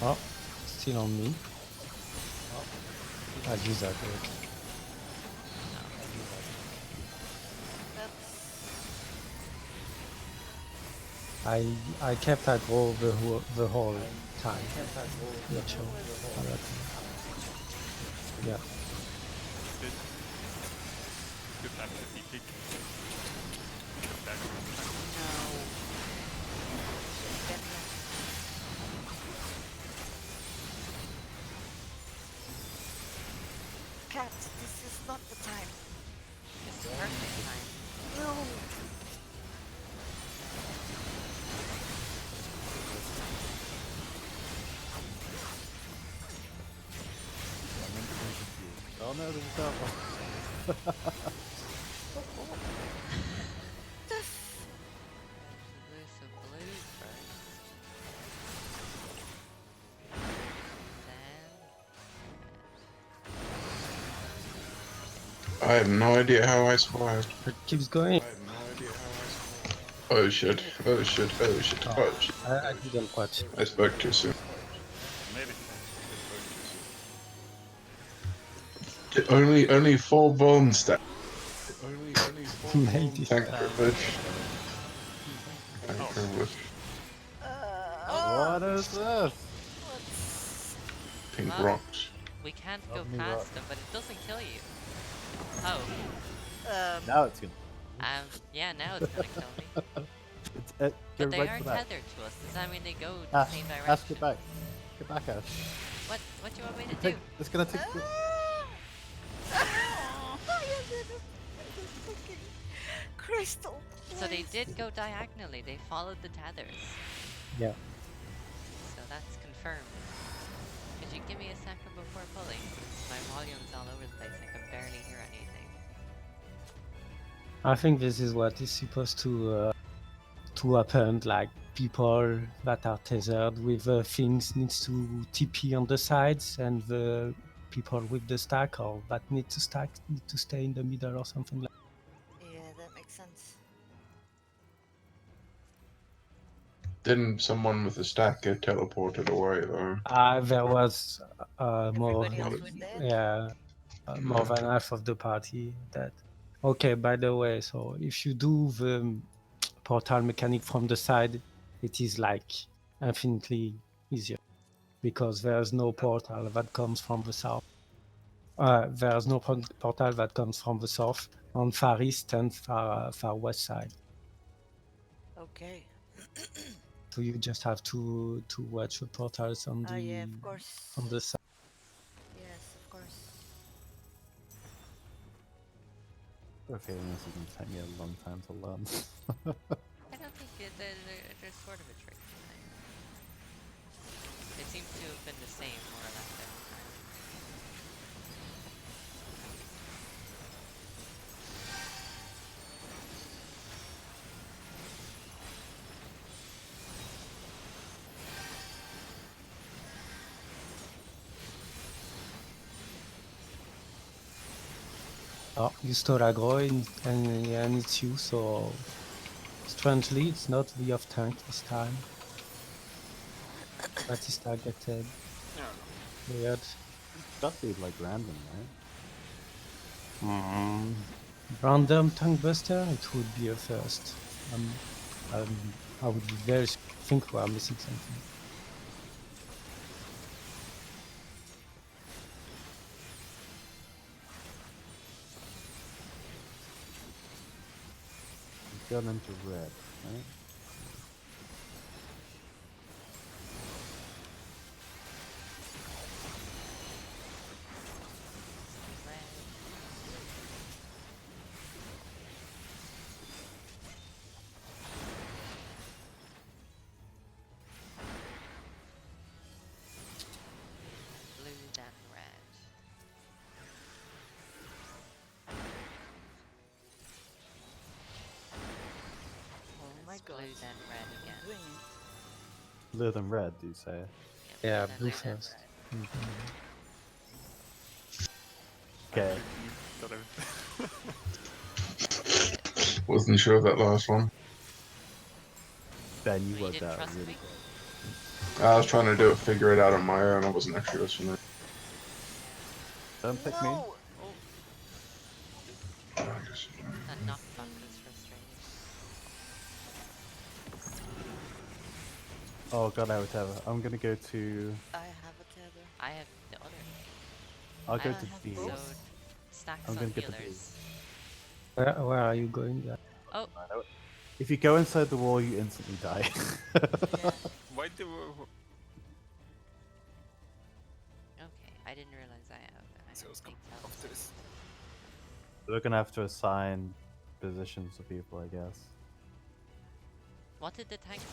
Oh, still on me. I'll use that. I kept aggro the whole time. Not sure. Yeah. Good time to peek. Cat, this is not the time. It's the perfect time. No. Oh no, there's a double. I have no idea how I survived. It keeps going. Oh shit, oh shit, oh shit, oh shit. I didn't watch. I spoke too soon. Only 4 bones stack. Maybe. Thank privilege. Thank privilege. What is this? Pink rocks. We can't go past them, but it doesn't kill you. Oh. Now it's gonna. Yeah, now it's gonna kill me. But they are tethered to us. Does that mean they go the Ashe, same direction? Ashe, get back. Get back, Ashe. What do you want me to do? It's gonna take. Crystal. So they did go diagonally. They followed the tethers. Yeah. So that's confirmed. Could you give me a second before pulling? My volume's all over the place. I can barely hear anything. I think this is what is supposed to happen. Like people that are tethered with things needs to TP on the sides, and the people with the stack or that need to stay in the middle or something like. Yeah, that makes sense. Didn't someone with a stack get teleported away though? There was more. Everybody else was dead? Yeah, more than half of the party dead. Okay, by the way, so if you do the portal mechanic from the side, it is like infinitely easier because there's no portal that comes from the south. There's no portal that comes from the south on far east and far west side. Okay. So you just have to watch the portals on the yeah, of course. on the side. Yes, of course. I have a feeling this is gonna take me a long time to learn. I don't think there's sort of a trick to it. It seems to have been the same more or less every time. Oh, you stole aggro and it's you, so strangely it's not the off tank this time. That is targeted. Weird. That be like random, right? Random tank buster, it would be a first. I would be very think we are missing something. Gone into red, right? Blue then red again. Blue than red, do you say? Yeah, blue first. Okay. Wasn't sure of that last one. Ben, you worked out really good. I was trying to figure it out on my own. I wasn't actually listening. Don't pick me. No! Oh, I guess you don't. that knockback was frustrating. Oh god, I have a tether. I'm gonna go to. I have a tether. I have the other. I'll go I to have B. both. sewed stacks I'm on gonna get the healers. Where are you going? Oh, If you go inside the wall, you instantly die. Yeah. Why do we... okay. I didn't realize I have So let's big come tells. after this. We're gonna have to assign positions to people, I guess. What did the tanks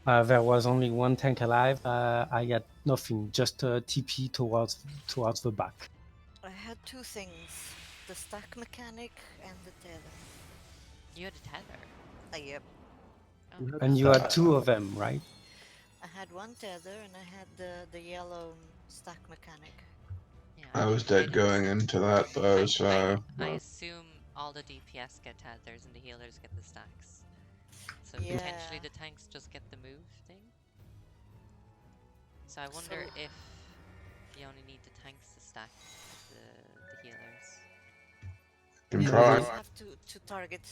have? There was only one tank alive. I had nothing, just a TP towards the back. I had two things. The stack mechanic and the tether. You had a tether. Yep. Oh, And you had two of them, right? I had one tether and I had the yellow stack mechanic. yeah. I was dead going into that though, so I assume all the DPS get tethers and the healers get the stacks. So Yeah. potentially the tanks just get the move thing. So I wonder So- if you only need the tanks to stack the healers. can Yeah, We try. just have to target.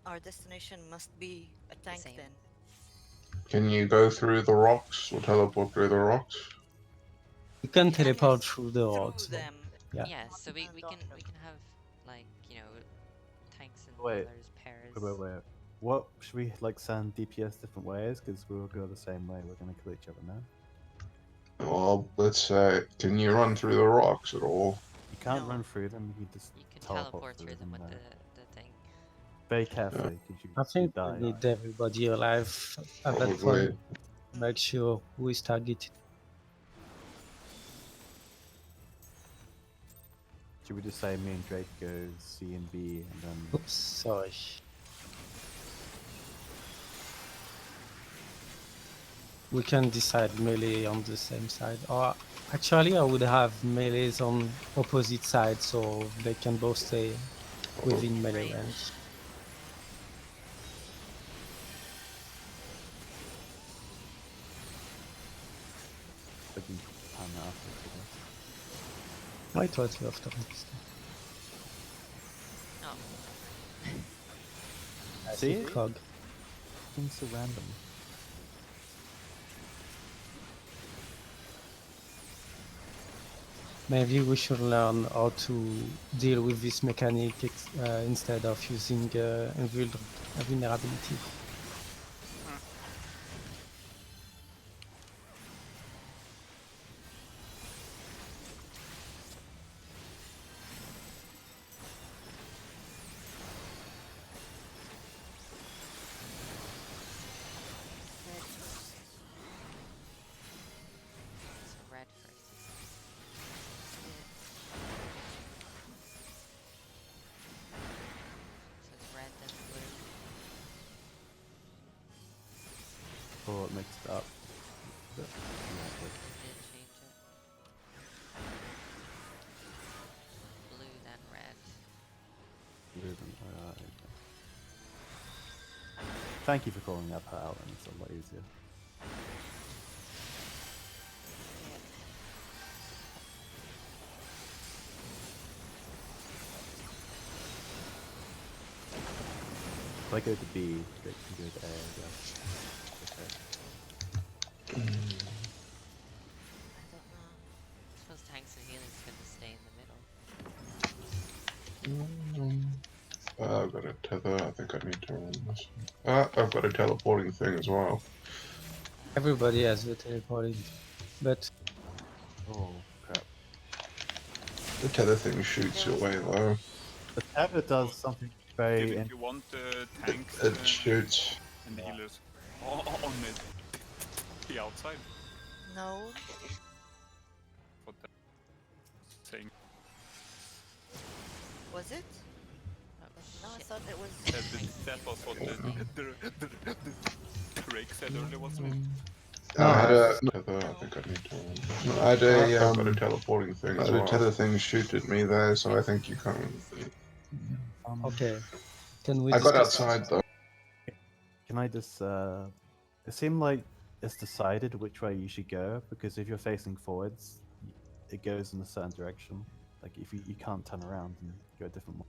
Our destination must be a tank Same. then. Can you go through the rocks or teleport through the rocks? You can Can teleport is through the through rocks. them. Yeah. Yeah, so we And can on- have like, you know, tanks and Wait. healers pairs. Wait. What should we like send DPS different ways? Because we'll go the same way. We're gonna kill each other now. Well, let's say, can you run through the rocks at all? You can't No. run through them. You just You can teleport teleport through them with now. the thing. Very carefully, because you, I think you we die. need everybody alive at that Probably. point. Make sure who is targeted. Should we just say me and Drake go C and B, and then Oops, sorry. We can decide melee on the same side. Or actually, I would have melees on opposite sides so they can both stay within melee Range. range. we can pan that after? Why was you after this? Oh, See? Prog. Things so random. Maybe we should learn how to deal with this mechanic instead of using invulnerability. so red first. So it's red then blue. Oh, it mixed up. Did change it. Blue then red. Thank you for calling that part out, and it's a lot easier. If I go to B, Drake can go to A, I guess. Okay. I don't know. I suppose tanks and healers are gonna stay in the middle. I've got a tether. I think I need to run this. I've got a teleporting thing as well. Everybody has the teleporting, but Oh, crap. The tether thing shoots you away though. The tether does something very If you want the tanks It shoots. and the healers on it, the outside. No. What the saying? Was it? Oh, No, I shit. thought it was. That was what the Drake said earlier, wasn't it? I had a tether. I think I need to run this. I had I've got a teleporting thing as well. The tether thing shooted me there, so I think you can't. okay. Can we I got discuss? outside though. Can I just It seemed like it's decided which way you should go, because if you're facing forwards, it goes in a certain direction. Like if you can't turn around and go a different way.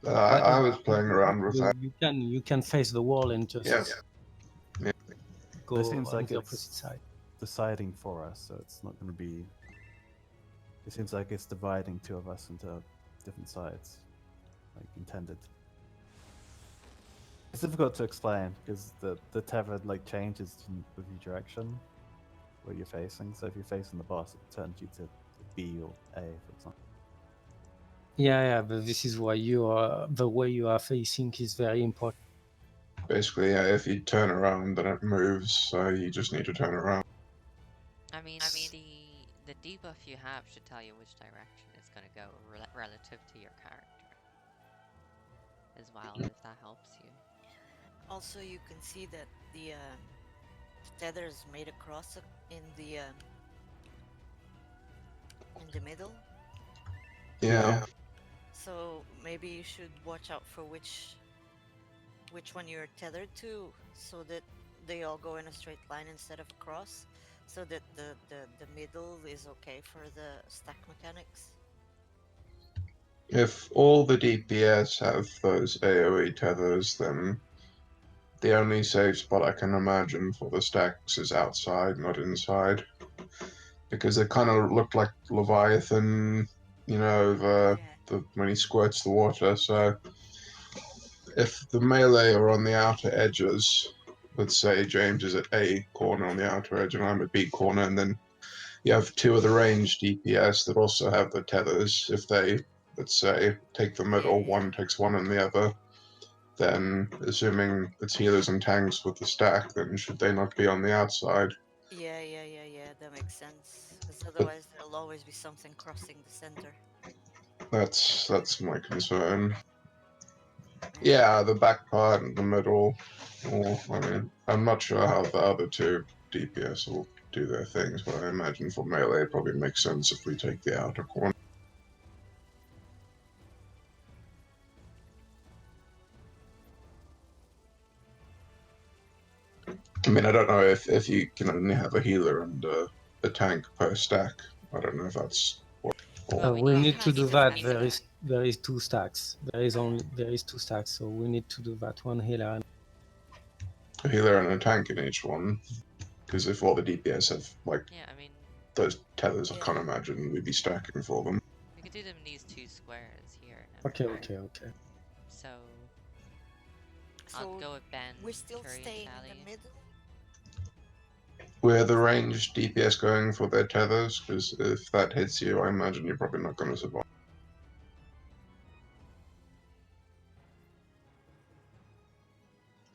I was playing around with that. You can face the wall and just go It seems on like the it's opposite side. deciding for us, so it's not going to be. It seems like it's dividing two of us into different sides, like intended. It's difficult to explain because the tether like changes with your direction, where you're facing. So if you're facing the boss, it turns you to B or A, for example. Yeah, but this is why the way you are facing is very important. Basically, yeah, if you turn around, then it moves, so you just need to turn around. I mean, the debuff you have should tell you which direction it's going to go relative to your character as well, if that helps you. Also, you can see that the tether is made across in the middle. Yeah. So maybe you should watch out for which one you're tethered to, so that they all go in a straight line instead of across, so that the middle is okay for the stack mechanics. If all the DPS have those AoE tethers, then the only safe spot I can imagine for the stacks is outside, not inside. Because they kind of look like Leviathan, you know, when he squirts the water. So if the melee are on the outer edges, let's say James is at A corner on the outer edge and I'm at B corner, and then you have two of the ranged DPS that also have the tethers. If they, let's say, take the middle, one takes one and the other, then assuming it's healers and tanks with the stack, then should they not be on the outside? Yeah, that makes sense. Because otherwise there'll always be something crossing the center. That's my concern. Yeah, the back part and the middle. Or, I mean, I'm not sure how the other two DPS will do their things, but I imagine for melee it probably makes sense if we take the outer corner. I mean, I don't know if you can only have a healer and a tank per stack. I don't know if that's what. Well, We need to do that. have There is two stacks. There is two stacks, so we need to do that. One healer and A healer and a tank in each one. Because if all the DPS have like yeah, I mean, those tethers, I can't imagine we'd be stacking for them. we could do them in these two squares here. Okay. So I'll go with Ben. We're still Curry, staying Sally. in the middle. Where the ranged DPS going for their tethers? Because if that hits you, I imagine you're probably not going to survive.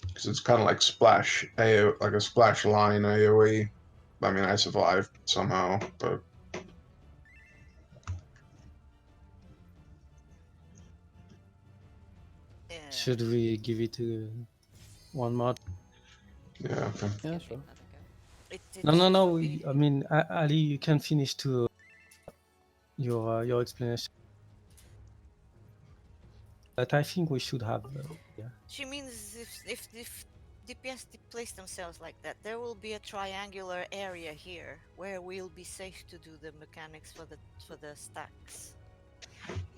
Because it's kind of like splash like a splash line AOE. I mean, I survived somehow, but Yeah. Should we give it one more? yeah. Okay. Yeah, sure. No. I mean, Ali, you can finish to your explanation. But I think we should have. Yeah. She means if DPS place themselves like that, there will be a triangular area here where we'll be safe to do the mechanics for the stacks.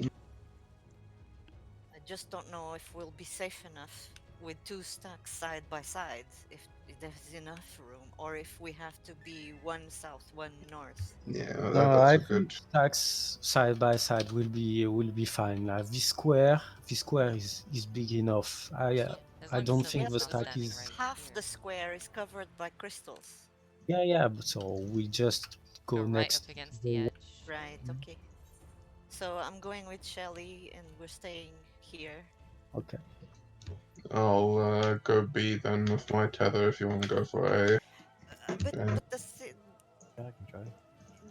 I just don't know if we'll be safe enough with two stacks side by side, if there's enough room, or if we have to be one south, one north. Yeah, No, I that's a good. think stacks side by side will be fine. Like this square is big enough. I don't think the stack is. Half the square is covered by crystals. Yeah. But so we just go right next. up against the edge. Right. Okay. So I'm going with Shelly, and we're staying here. Okay. I'll go B then with my tether if you want to go for A. But that's it. Yeah, I can try.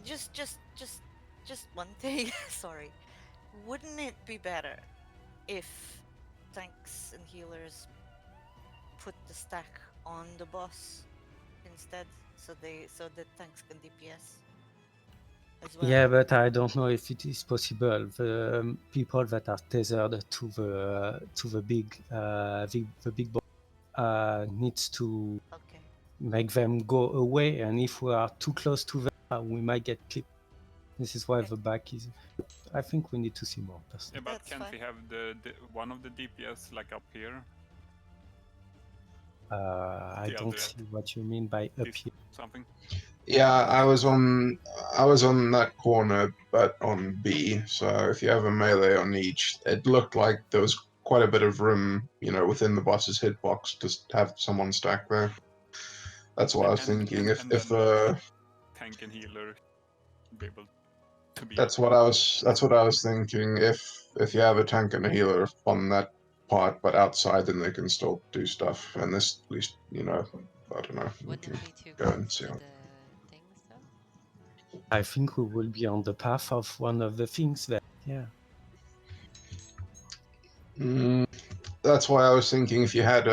Just one thing. Sorry. Wouldn't it be better if tanks and healers put the stack on the boss instead, so that tanks can DPS as well? Yeah, but I don't know if it is possible. The people that are tethered to the big boss needs to. Okay. make them go away, and if we are too close to them, we might get clipped. This is why the back is. I think we need to see more. Yeah, but That's can't fine. we have the one of the DPS like up here? I The don't other see what you mean by up This here. something. Yeah, I was on that corner, but on B. So if you have a melee on each, it looked like there was quite a bit of room, you know, within the boss's hitbox to have someone stack there. That's what I was thinking. If then tank and healer be able to be. that's what I was thinking. If you have a tank and a healer on that part, but outside, then they can still do stuff. And this, at least, you know, I don't know. We Wouldn't can it be too go close and see. to the things though? I think we will be on the path of one of the things there. Yeah. That's why I was thinking if you had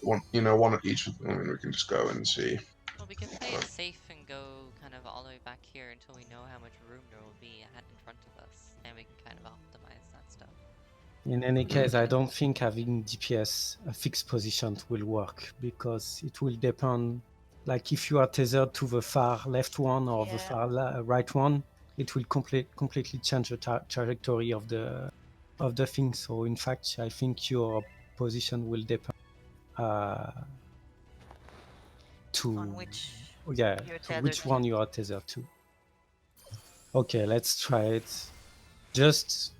one, you know, one at each. I mean, we can just go and see. Well, we could play it safe and go kind of all the way back here until we know how much room there will be ahead in front of us, and we can kind of optimize that stuff. In any case, I don't think having DPS a fixed position will work, because it will depend. Like if you are tethered to the far left one or the Yeah. far right one, it will completely change the trajectory of the thing. So in fact, I think your position will depend to On which yeah you're to tethered which to. one you are tethered to. Okay, let's try it. Just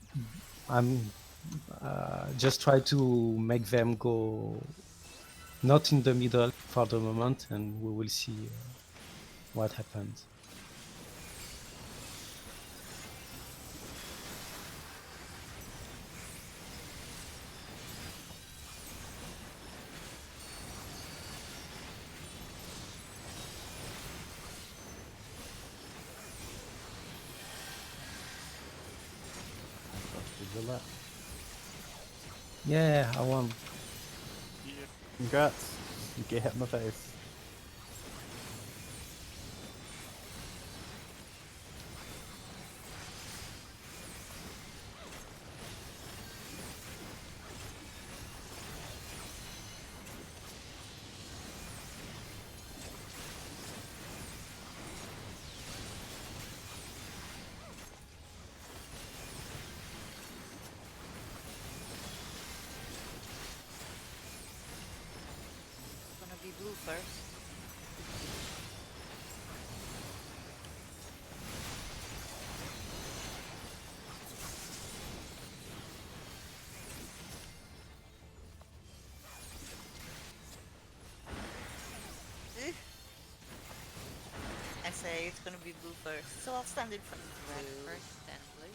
just try to make them go not in the middle for the moment, and we will see what happens. Yeah, I won. Yeah. Congrats. You get hit in the face. Gonna be blue first. I say it's gonna be blue first, so I'll stand in front of Red blue. first, then blue.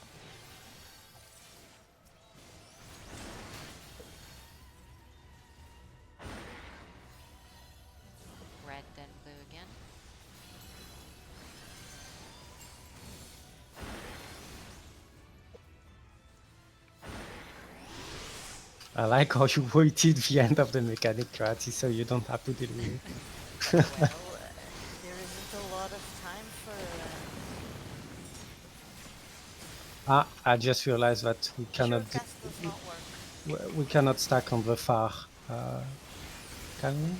Red, then blue again. I like how you waited the end of the mechanic, Krati, so you don't have to deal with it. Well, there isn't a lot of time for. I just realized that we cannot Surecast does not work. we cannot stack on the far. Can we?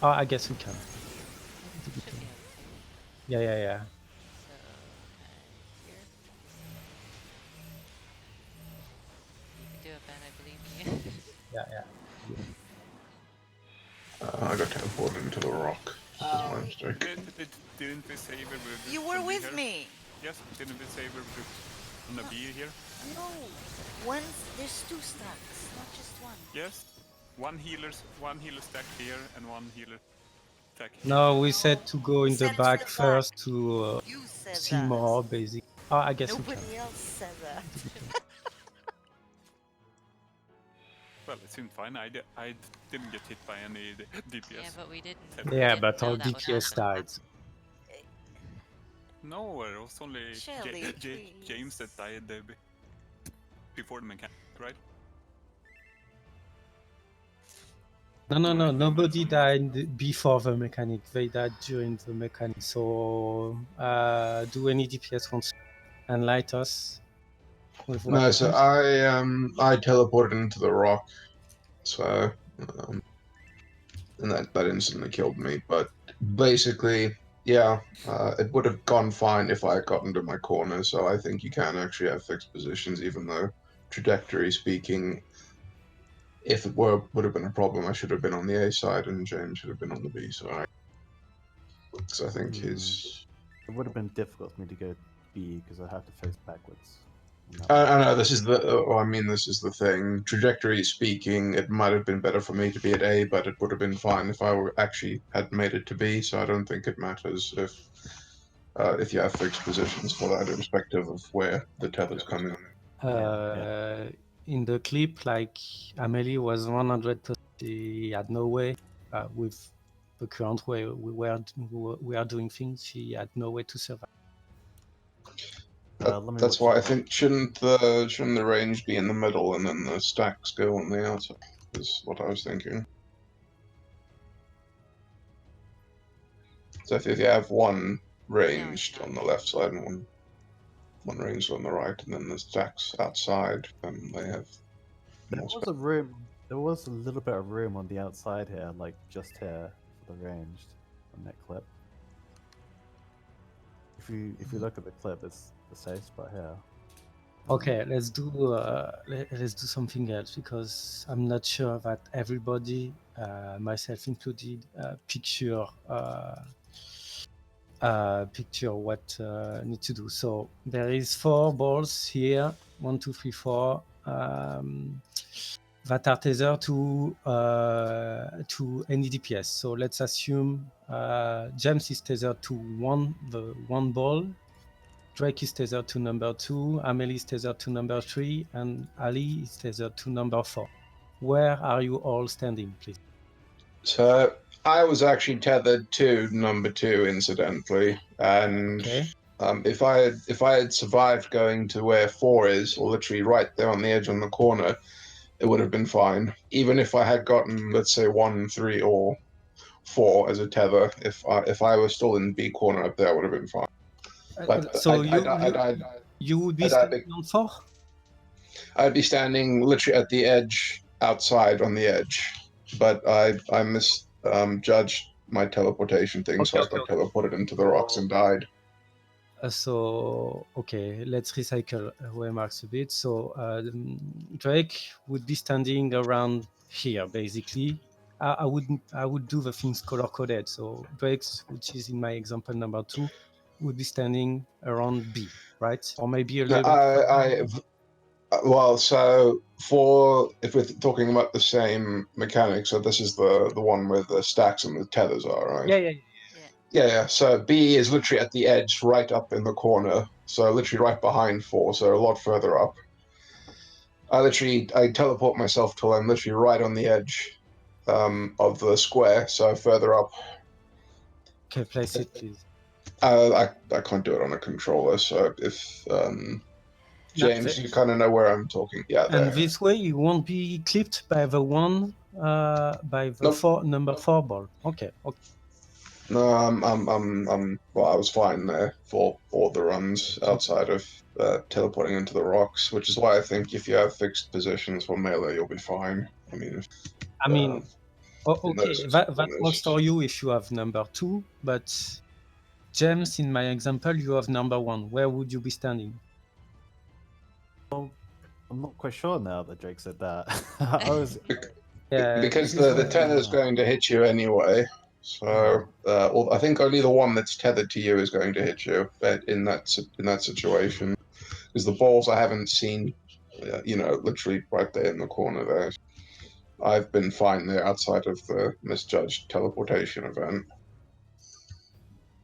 Oh, I guess we can. Should be able to. Yeah. So, here. You can do it, Ben, I believe in you. Yeah. I got teleported into the rock. That's my mistake. Didn't we save her with? You were the B with here? me. Yes, didn't we save her with on the B here? No, there's two stacks, not just one. Yes. One healer stack here and one healer stack here. No, we said to go in the Said back to the first to You said see that. more, basic. Oh, I guess we can. Nobody else said that. Well, it seemed fine. I didn't get hit by any DPS. Yeah, but we didn't. Yeah, we Yeah, didn't but know our that would DPS happen. died. No, it was only Shelly, please. James that died before the mechanic, right? No, No, nobody it's died before the mechanic. They died during the mechanic. So, do any DPS wants to enlighten us with what No, so happened? I teleported into the rock. So and that instantly killed me. But basically, yeah, it would have gone fine if I had gotten to my corner. So I think you can actually have fixed positions, even though trajectory speaking, if it would have been a problem, I should have been on the A side and James should have been on the B side. Because I think his. It would have been difficult for me to go B because I have to face backwards. I know this is this is the thing. Trajectory speaking, it might have been better for me to be at A, but it would have been fine if I actually had made it to B. So I don't think it matters if you have fixed positions for that, irrespective of where the tether's coming. In the clip, like Amelie was 100%. She had no way with the current way we are doing things. She had no way to survive. That's why I think shouldn't the range be in the middle and then the stacks go on the outside? Is what I was thinking. So if you have one ranged on the left side and one ranged on the right, and then the stacks outside, then they have. There was a room. There was a little bit of room on the outside here, like just here for the ranged on that clip. If you look at the clip, it's the safe spot here. Okay, let's do something else because I'm not sure that everybody, myself included, picture what need to do. So there is 4 balls here, 1, 2, 3, 4, that are tethered to any DPS. So let's assume James is tethered to the one ball. Drake is tethered to number 2, Amelie is tethered to number 3, and Ali is tethered to number 4. Where are you all standing, please? So I was actually tethered to number 2, incidentally, and if I had survived going to where 4 is, or literally right there on the edge on the corner, it would have been fine. Even if I had gotten, let's say, 1, 3, or 4 as a tether, if I was still in B corner up there, I would have been fine. But so you would be standing on 4? I'd be standing literally at the edge, outside on the edge. But I misjudged my teleportation thing, so I got teleported into the rocks and died. So, okay, let's recycle remarks a bit. So, Drake would be standing around here, basically. I would do the things color-coded. So, Drake's, which is in my example number 2, would be standing around B, right? Or maybe a little bit. Well, so if we're talking about the same mechanic, so this is the one where the stacks and the tethers are, right? Yeah. So B is literally at the edge, right up in the corner. So literally right behind 4, so a lot further up. I teleport myself till I'm literally right on the edge of the square, so further up. Okay, place it, please. I can't do it on a controller, so if James, you kind of know where I'm talking. Yeah, there. And this way, you won't be clipped by the one by the number 4 ball. Okay. No, well, I was fine there for all the runs outside of teleporting into the rocks, which is why I think if you have fixed positions for melee, you'll be fine. Okay, that works for you if you have number 2, but James, in my example, you have number 1. Where would you be standing? Well, I'm not quite sure now that Drake said that. Because the tether is going to hit you anyway. So I think only the one that's tethered to you is going to hit you in that situation. Because the balls I haven't seen, literally right there in the corner there. I've been fine there outside of the misjudged teleportation event.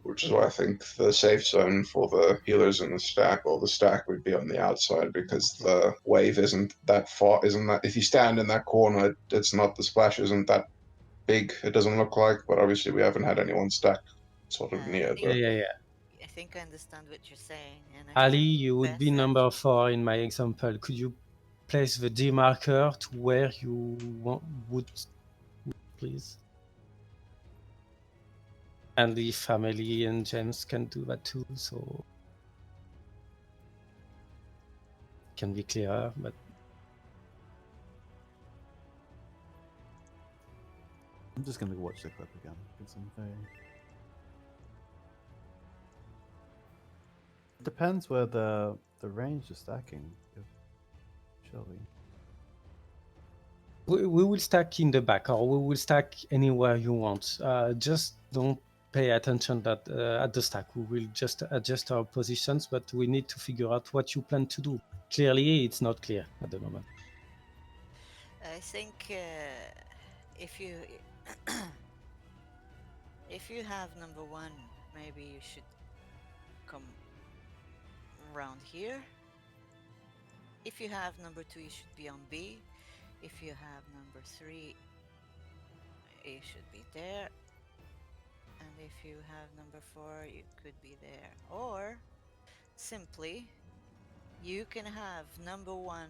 Which is why I think the safe zone for the healers in the stack, or the stack, would be on the outside, because the wave isn't that far. If you stand in that corner, it's not, the splash isn't that big. It doesn't look like, but obviously we haven't had anyone stack sort of near. I think I understand what you're saying. And Ali, you would be number 4 in my example. Could you place the D marker to where you would, please? And the family and James can do that too, so it can be clearer, but I'm just gonna watch the clip again because I'm very. It depends where the range is stacking. Surely. We will stack in the back, or we will stack anywhere you want. Just don't pay attention that at the stack. We will just adjust our positions, but we need to figure out what you plan to do. Clearly, it's not clear at the moment. I think if you if you have number one, maybe you should come around here. If you have number two, you should be on B. If you have number three, you should be there. And if you have number four, you could be there. Or simply, you can have number one.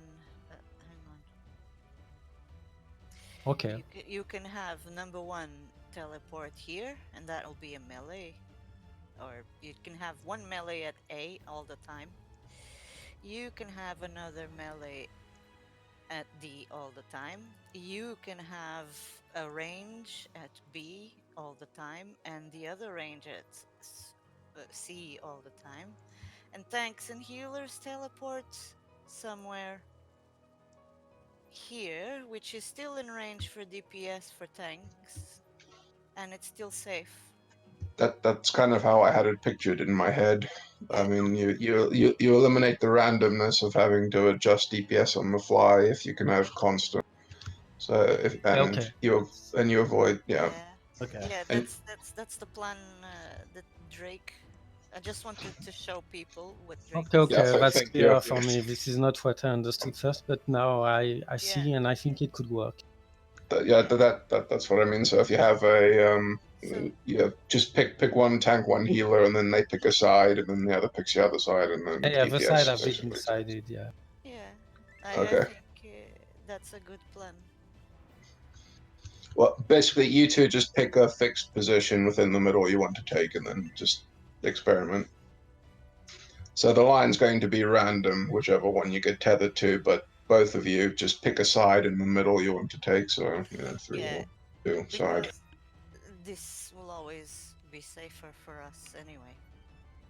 Hang on. Okay. You can have number one teleport here, and that'll be a melee. Or you can have one melee at A all the time. You can have another melee at D all the time. You can have a range at B all the time, and the other range at C all the time. And tanks and healers teleport somewhere here, which is still in range for DPS for tanks, and it's still safe. That's kind of how I had it pictured in my head. I mean, you eliminate the randomness of having to adjust DPS on the fly if you can have constant. So if and Okay. you avoid Okay. Yeah, And- that's the plan that Drake. I just wanted to show people what Drake. Okay, Yeah, okay, that's thank clear you. for me. This is not what I understood first, but now I see, and I think it could work. That's what I mean. So if you have a So just pick one tank, one healer, and then they pick a side, and then the other picks the other side, and then Yeah, the DPS side have been basically. decided, yeah. yeah, I Okay. think that's a good plan. Well, basically, you two just pick a fixed position within the middle you want to take, and then just experiment. So the line's going to be random, whichever one you get tethered to, but both of you just pick a side in the middle you want to take. So three Yeah, or two side. because this will always be safer for us anyway.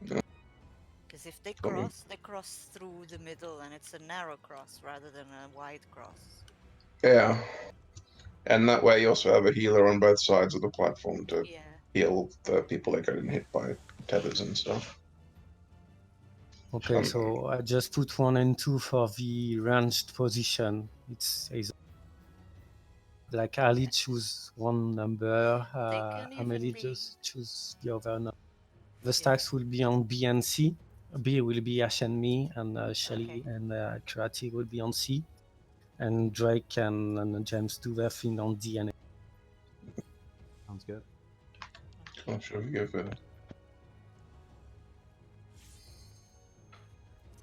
Yeah. Because if they Cool. cross through the middle, and it's a narrow cross rather than a wide cross. Yeah. And that way you also have a healer on both sides of the platform to Yeah. heal the people that getting hit by tethers and stuff. Okay, so I just put 1 and 2 for the ranged position. It's like Ali choose one number, can even Amelie be- just choose the other number. The stacks will be on B and C. B will be Ashe and me, and Shelly and Karate will be on C. And Drake and James do their thing on D and A. Sounds good. I'm sure we go for that.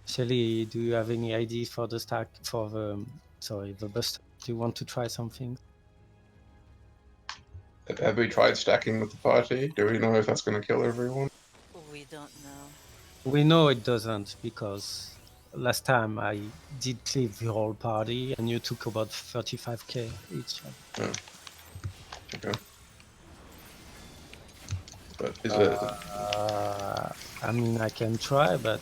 Shelly, do you have any idea for the stack for the bus? Do you want to try something? Have we tried stacking with the party? Do we know if that's going to kill everyone? We don't know. We know it doesn't, because last time I did cleave the whole party and you took about 35k each. Oh. Okay. But is it? I mean, I can try, but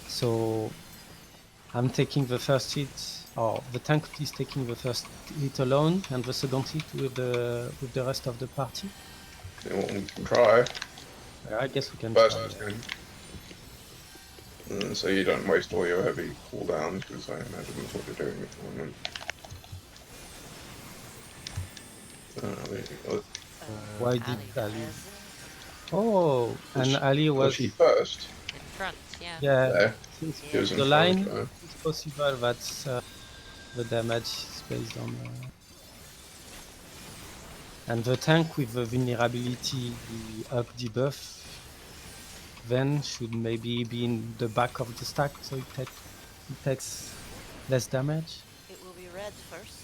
so I'm taking the first hit, or the tank is taking the first hit alone, and the second hit with the rest of the party. Yeah, well, we can try. I guess we can First, try. so you don't waste all your heavy cooldowns, because I imagine that's what you're doing at the moment. There you go. Why did Ali Ali? hasn't. Oh, and Ali was she first? In front, yeah. yeah. There. Since She was in the front, line, it's possible that the damage is based on. And the tank with the vulnerability, the up debuff, then should maybe be in the back of the stack, so it takes less damage. It will be red first.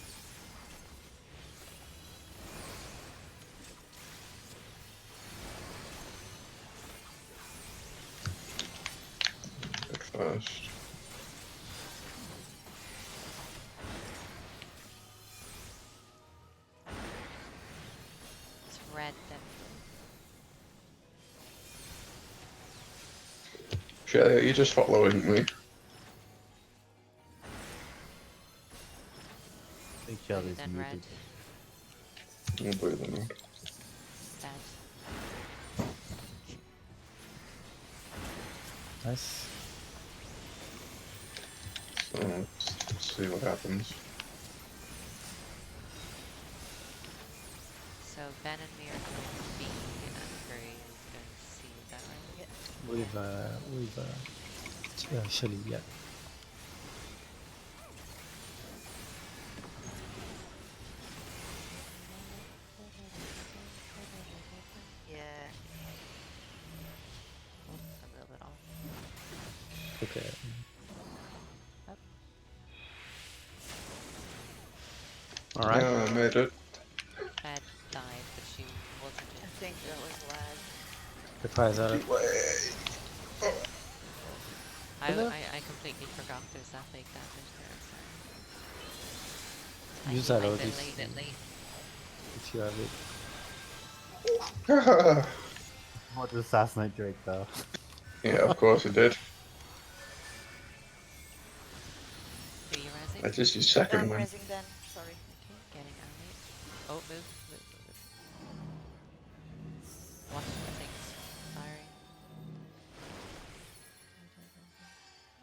First. Shelly, are you just following me? I think Blue Shelly's then red. muted. I'll blue them. Red. Nice. So, let's see what happens. So Ben and me are going to B and Gray is going to C, is that right? With Shelly, yeah. Yeah. Oops, I'm a little bit off. Okay. All right. Yeah, I made it. Red died, but she wasn't I in. think that was lag. Reprisal. I completely forgot there's that big damage there, sorry. Use I allow bit this late. if you have it. What to assassinate Drake though? Yeah, of course it did. Who are you I resing? just used second I'm one. resing then. Sorry. Okay, getting Ali. Oh, move. Watch the things firing.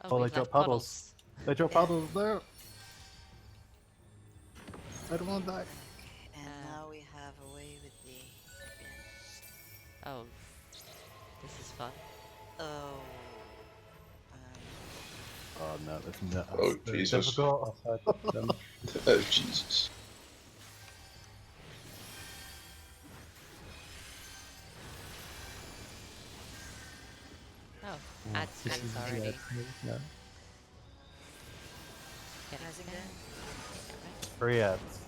Oh, we've they drop left puddles. They drop Yeah. puddles there. I don't want to die. Okay, and now we have away with the again. Oh, this is fun. Oh. Oh no, that's no. Oh, That's Jesus. difficult. Oh, Jesus. Oh, Yeah, ads This ads is already. yeah. Getting Rising down. down. 3 ads.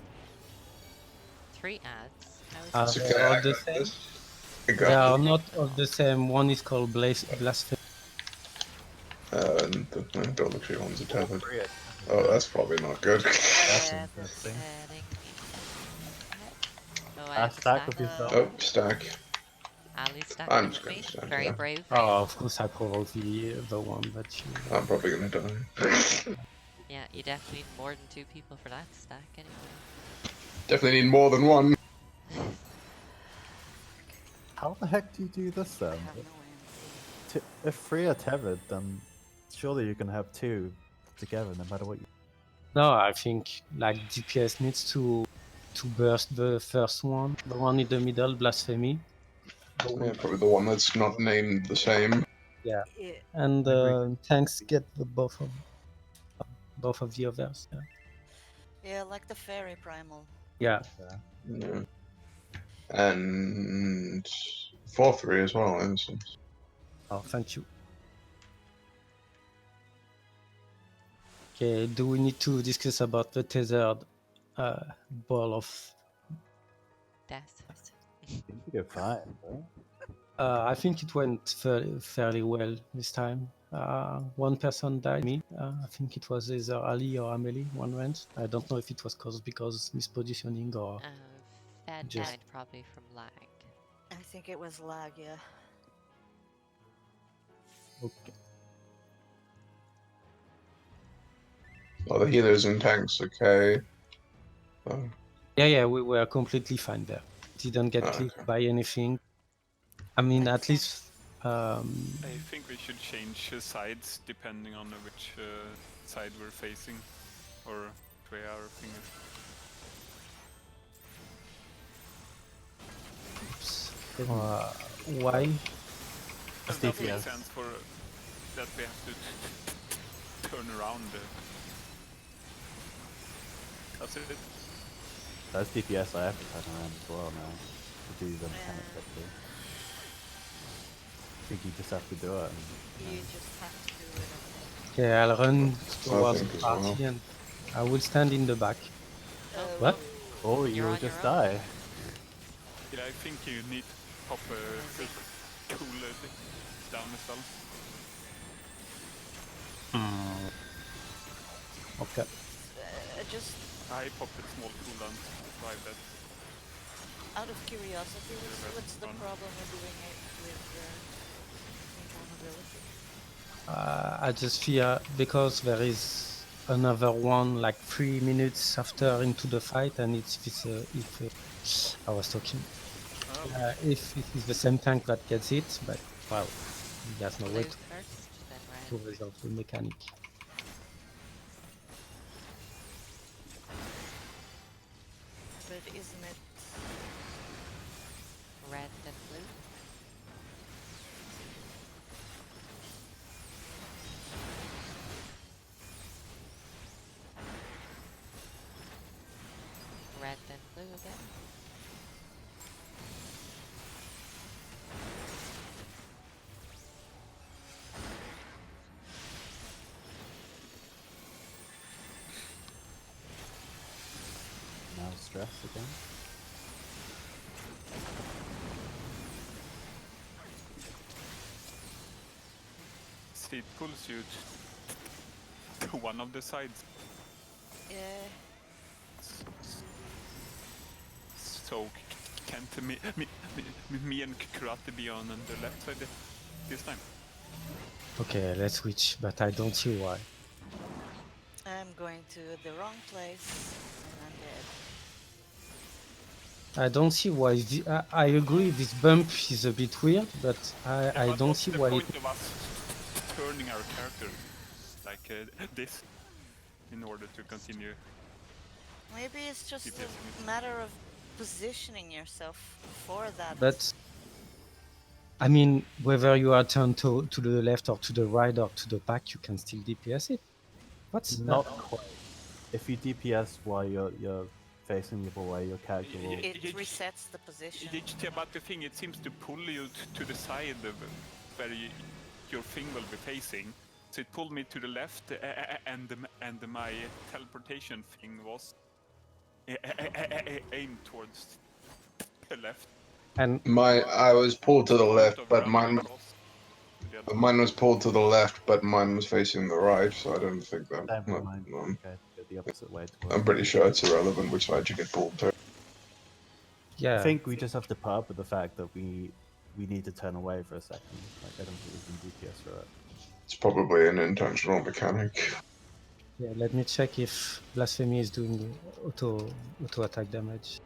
3 ads. How is It's that? okay, They're all I the got same. this. I They got are this. not all the same. One is called Blasphemy. And the Dollar ones are tethered. 3 ads. Oh, that's probably not good. That's Yeah, interesting. Heading ahead. Oh, I I have to stack stack. with yourself. Oh, stack. Ali stacking I'm in just with gonna me. stack, Very yeah. brave. Oh, of course, I provoked the one that you. I'm probably gonna die. Yeah, you definitely need more than 2 people for that stack anyway. Definitely need more than one. How the heck do you do this I then? have no way. If 3 are tethered, then surely you can have 2 together no matter what you. No, I think like DPS needs to burst the first one, the one in the middle, Blasphemy. Yeah, probably the one that's not named the same. Yeah, Yeah. and Agree. tanks get the both of the others. Yeah. Yeah, like the fairy primal. Yeah. Yeah. And 4-3 as well, innocent. Oh, thank you. Okay, do we need to discuss about the tethered ball of? Death. I think you're fine, right? I think it went fairly well this time. One person died. Me. I think it was either Ali or Amelie. One went. I don't know if it was caused because mispositioning or Fed Just- died probably from lag. I think it was lag, yeah. okay. Well, the healers and tanks, okay. Yeah, we were completely fine there. Didn't get Oh, clipped okay. by anything. I mean, Like at least. I think we should change sides depending on which side we're facing, or where our fingers. Why? That makes DPS. sense for that we have to turn around. That's it. That's DPS I have to turn around as well now to do the mechanic quickly. I think you just have to do it. You just have to do it, I think. Okay, I'll run towards think the as party well. and I will stand in the back. What? Oh, You're you will on your just own. die. Yeah, I think you need to pop a cool down as well. Okay. Just I popped a small cooldown to survive that. out of curiosity, what's the Fun. problem with doing it with invulnerability? I just fear because there is another one like 3 minutes after into the fight, and if I was talking, if it is the same tank that gets it, but wow, he has no way Blue first, then to red. resolve the mechanic. But isn't it? Red, then blue. Red, then blue again. Now stress again. See, it pulls you to one of the sides. Yeah. So can't me and Karate be on the left side this time? Okay, let's switch, but I don't see why. I'm going to the wrong place and I'm dead. I don't see why. I agree, this bump is a bit weird, but I But don't what's see the why. point of us turning our character like this in order to continue? Maybe it's just DPS a matter of positioning yourself for that. But I mean, whether you are turned to the left or to the right or to the back, you can still DPS it. What's Not quite. If you DPS while you're facing the other way, your character will. It resets the position. But the thing, it seems to pull you to the side of where your thing will be facing. So it pulled me to the left, and my teleportation thing was aimed towards the left. and I was pulled to the left, but Running mine across to the other. was pulled to the left, but mine was facing the right, so I don't think that. Never mind. Okay, go the opposite way towards. I'm pretty sure it's irrelevant which side you get pulled to. I yeah, think we just have to put up with the fact that we need to turn away for a second. Like I don't think we can DPS through it. It's probably an intentional mechanic. yeah. Let me check if Blasphemy is doing auto attack damage.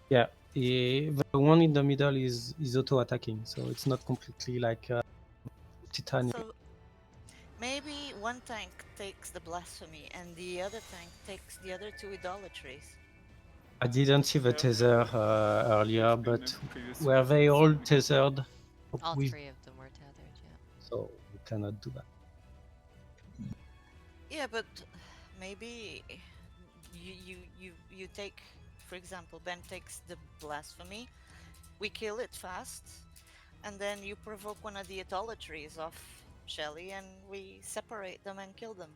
Yeah, the one in the middle is auto attacking, so it's not completely like Titanium. So maybe one tank takes the Blasphemy and the other tank takes the other two Idolatries. I didn't see the Yeah. tether earlier, It's been but previous were they all weeks. tethered? All with, three of them were tethered, yeah. so we cannot do that. Yeah, but maybe you take, for example, Ben takes the Blasphemy, we kill it fast, and then you provoke one of the Idolatries off Shelly and we separate them and kill them.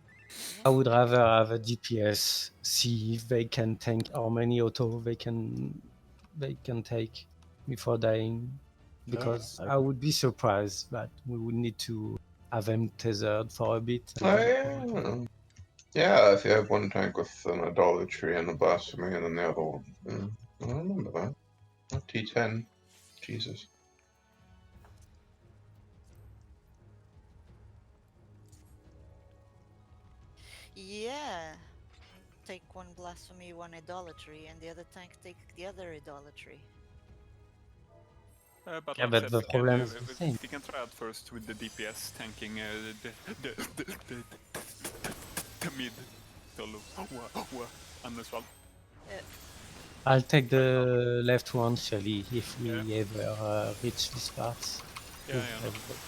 I would rather have a DPS, see if they can tank how many auto they can take before dying, because I would be surprised that we would need to have them tethered for a bit. Yeah, if you have one tank with an Idolatry and a Blasphemy, and then the other one. I remember that. T10. Jesus. Yeah. Take one Blasphemy, one Idolatry, and the other tank take the other Idolatry. But Yeah, like but said, the problem is the we same. can try out first with the DPS tanking the mid solo and as well. I'll take the left one, Shelly, if we ever reach this part. Yeah, with yeah. everybody.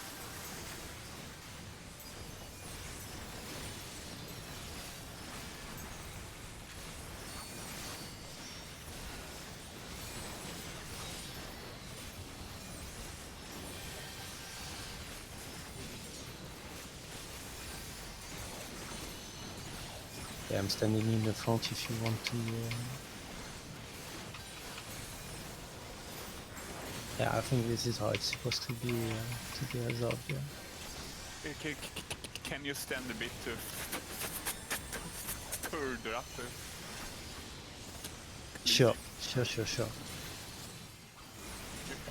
Yeah, I'm standing in the front if you want to. Yeah, I think this is how it's supposed to be resolved. Yeah. Can you stand a bit further up? Sure.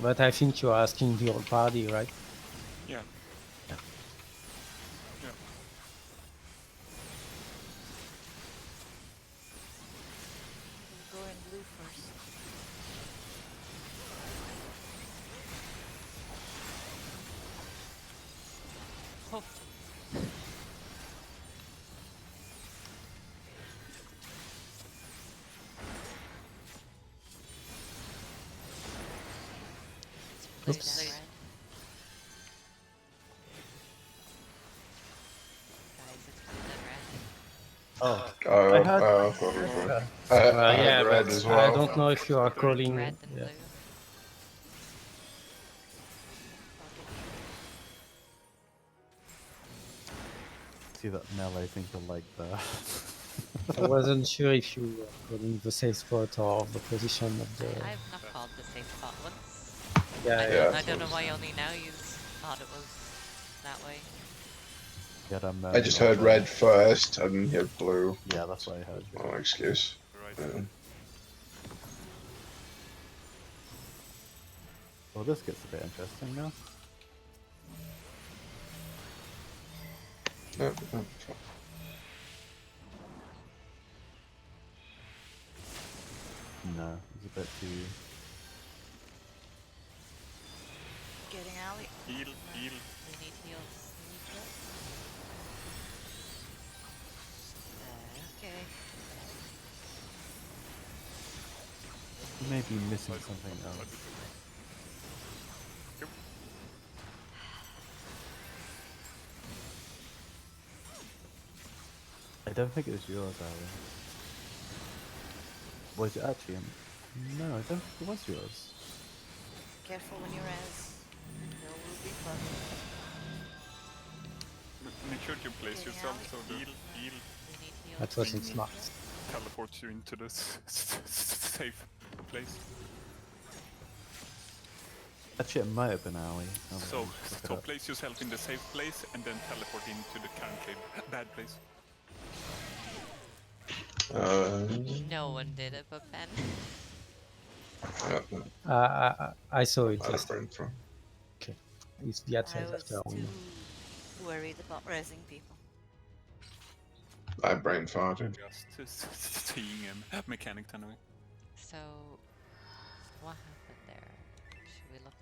But I think you're asking the whole party, right? Yeah. Yeah. Yeah. We'll go in blue first. Oh. Blue Oops. then red. Guys, it's blue then red. Oh, Oh, I had- I thought it was red. I had Yeah, red but as I well. don't know if you are calling. Red and Yeah. blue. see that melee thing to like the. I wasn't sure if you were calling the safe spot or the position of the. I've not called the safe spot once. Yeah, I yeah. don't, I don't know why only now you thought it was that way. Get a I just heard red first, I didn't hear blue. Yeah, that's what I heard. No excuse. Right. Yeah. Well, this gets a bit interesting now. Yeah, yeah. No, it's a bit too. Getting alley. Heal, heal. We need heals. We need heals. Okay. You may be missing something else. Yep. I don't think it was yours, Ali. Was it actually? No, I don't think it was yours. Careful when you res. There will be fun. Make sure to place Getting yourself out. so heal, heal, We need heals. That wasn't smart. teleports you into the safe place. Actually, it might have been Ali. now that I So, look it up. place yourself in the safe place and then teleport into the currently bad place. No one did it but Ben. I saw it. I Yes. brain from. It's the I outside was after too all. worried about resing people. I brain farted. Just seeing a mechanic anyway. So, what happened there? Should we look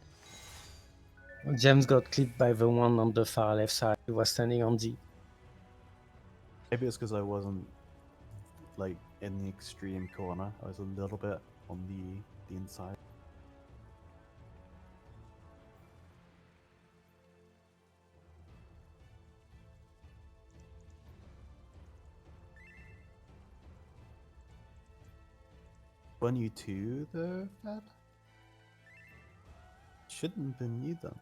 into it? James got clipped by the one on the far left side. He was standing on D. Maybe it's because I wasn't like in the extreme corner. I was a little bit on the inside. Won you two though, Fed? Shouldn't have been you then.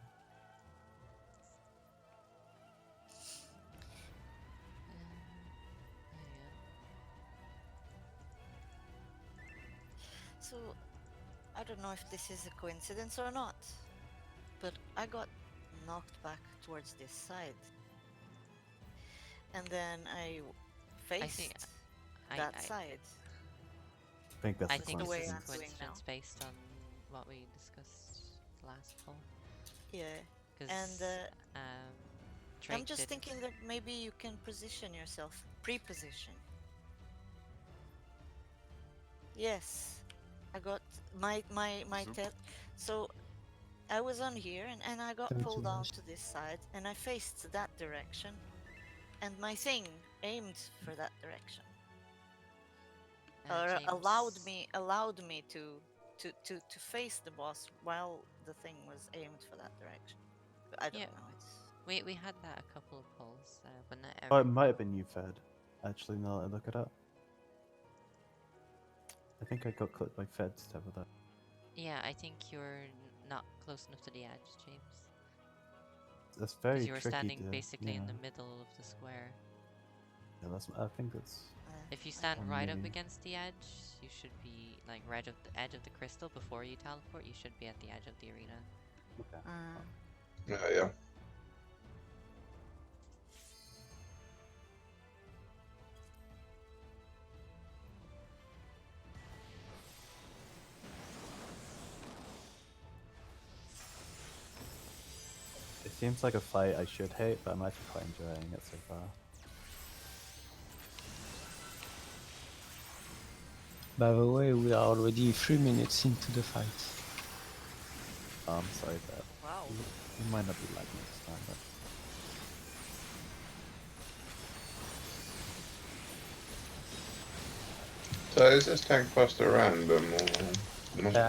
So, I don't know if this is a coincidence or not, but I got knocked back towards this side. And then I faced think that I side. I think that's I the think the way it's a I'm doing coincidence now. based on what we discussed last poll. Yeah. Because I'm Drake just didn't. thinking that maybe you can position yourself, pre-position. Yes, I got my Zoop. so I was on here and I got Thank you, pulled down Ashe. to this side and I faced that direction, and my thing aimed for that direction, or allowed James- me to face the boss while the thing was aimed for that direction. I don't Yeah. know. It's We had that a couple of polls, but not Oh, it every. might have been you, Fed. Actually, now that I look it up. I think I got clipped by Fed to tether that. Yeah, I think you're not close enough to the edge, James. That's very Because you were tricky standing to, basically in the yeah. middle of the square. Yeah, that's. I think that's. If you stand Or right up maybe- against the edge, you should be like right at the edge of the crystal before you teleport. You should be at the edge of the arena. Okay. Yeah. It seems like a fight I should hate, but I'm actually quite enjoying it so far. By the way, we are already 3 minutes into the fight. I'm sorry, but Wow. you might not be lagging this time, but So is this tank buster random or must be?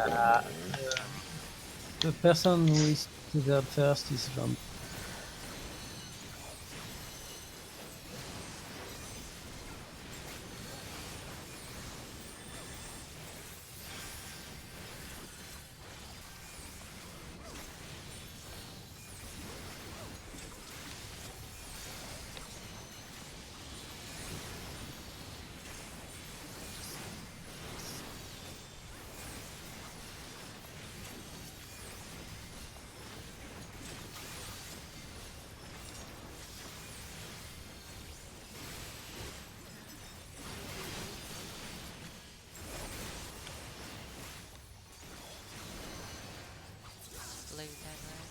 The person who is to first is random. Blue dead red.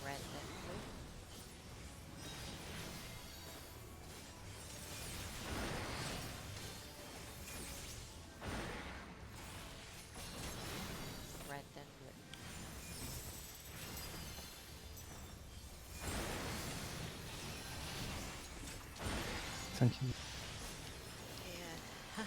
Red dead blue. Red then blue. Thank you. Yeah.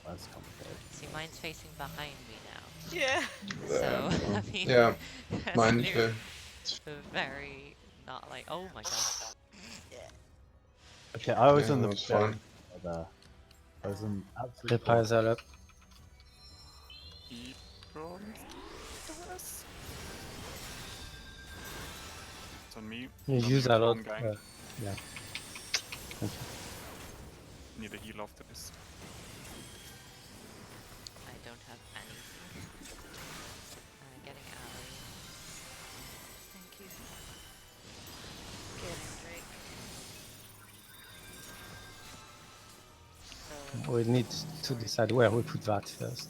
that's complicated. See, mine's facing behind me now. Yeah. So, There. I mean, Yeah, that's mine clearly too. very not like, oh my god. Yeah. Okay, I was Yeah, in the that's fine. I was in absolute. Reprisal up. Keep from us. It's on me. You I'm use the a lot. wrong guy. Yeah. Thank you. Need a heal after this. I don't have anything. Getting out. Thank you. Getting Drake. So, We need to decide where we put that first.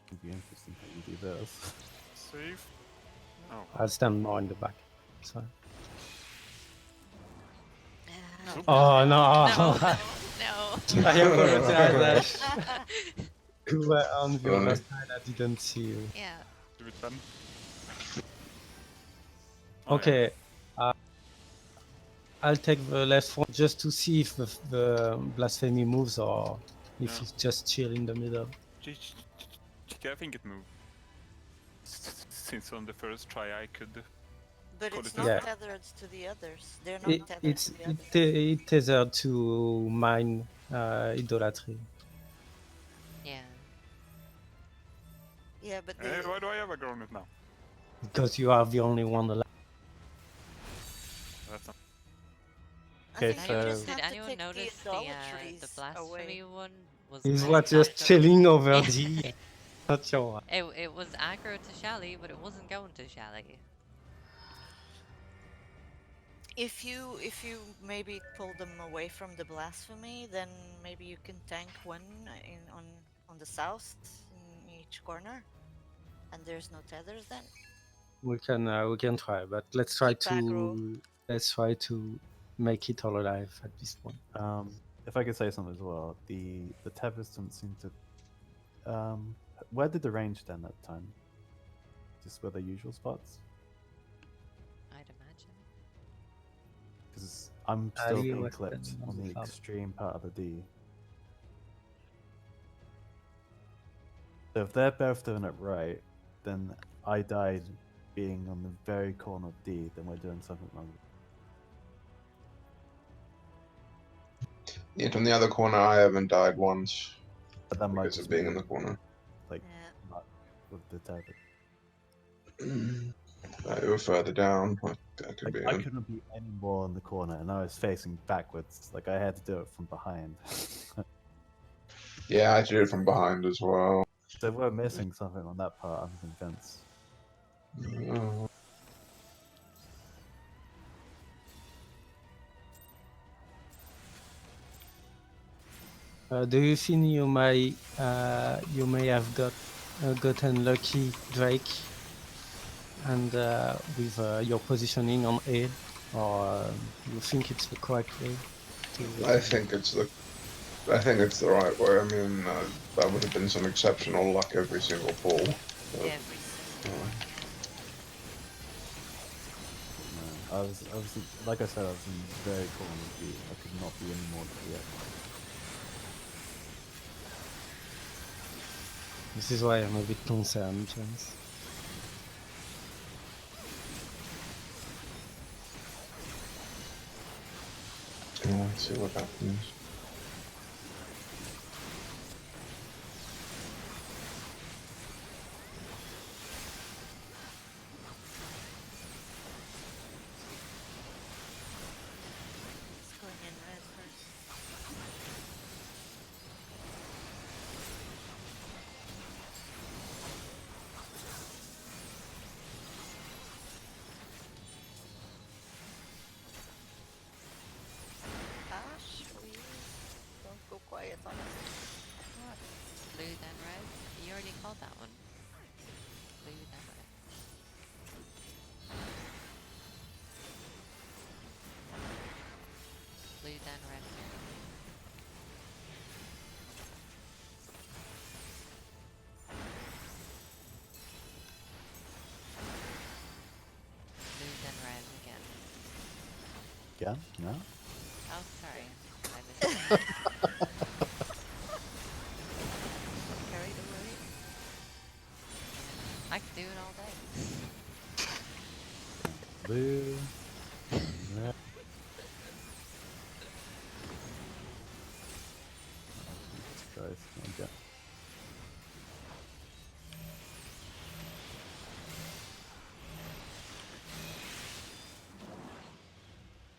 It'd be interesting how you do this. Save. Oh. I'll stand more in the back. Sorry. no. Oh no! No, no. I apologize, Ash. You were on the other Funny. side, I didn't see you. Yeah. Do it then. Oh, Okay. I'll take the left one just to see if the blasphemy moves or if Yeah. it's just chill in the middle. Yeah. I think it moved. Since on the first try I could. But Call it's it not Yeah. tethered to the others. They're not It, tethered it's to the others. it tethered to mine idolatry. Yeah. Yeah, but Hey, they, why do I have a Gronet now? Because you are the only one alive. That's not. I Okay, think so- you Anyone, just did have to anyone take notice the idolatries the blasphemy away. one was He's not what just aggro- chilling over Yeah. the not your It was aggro to Shally, but it wasn't going to Shally. If you maybe pull them away from the blasphemy, then maybe you can tank one on the south in each corner, and there's no tethers then. we can try, but let's try Keep aggro. to make it all alive at this point. If I could say something as well, the tethers don't seem to. Where did the range stand at the time? Just where the usual spots? I'd imagine. Because I'm still you being were clipped standing on on the the top. extreme part of the D. So if they're both doing it right, then I died being on the very corner of D, then we're doing something wrong. Yet on the other corner, I haven't died once But that might because just of being be in the corner. like Yeah. luck with the tether. They were further down. That could Like, be I it. couldn't be any more in the corner, and I was facing backwards. Like I had to do it from behind. Yeah, I did it from behind as well. So we're missing something on that part. I'm convinced. Oh. Do you think you may have gotten lucky, Drake, and with your positioning on A, or you think it's the correct way? I think it's the right way. I mean, that would have been some exceptional luck every single pull. But, Every single one. I was like I said, I was in the very corner of D. I could not be any more to the edge. This is why I'm a bit concerned, James. let's see what happens. It's going in red first. Ashe, please. Don't go quiet on us. What? Blue then red? You already called that one. Blue then red. Blue then red again. Blue then red again. Yeah? No? Oh, sorry. I missed it. Carried away. I could do it all day. Blue. Red. Oh, Jesus Christ. Okay.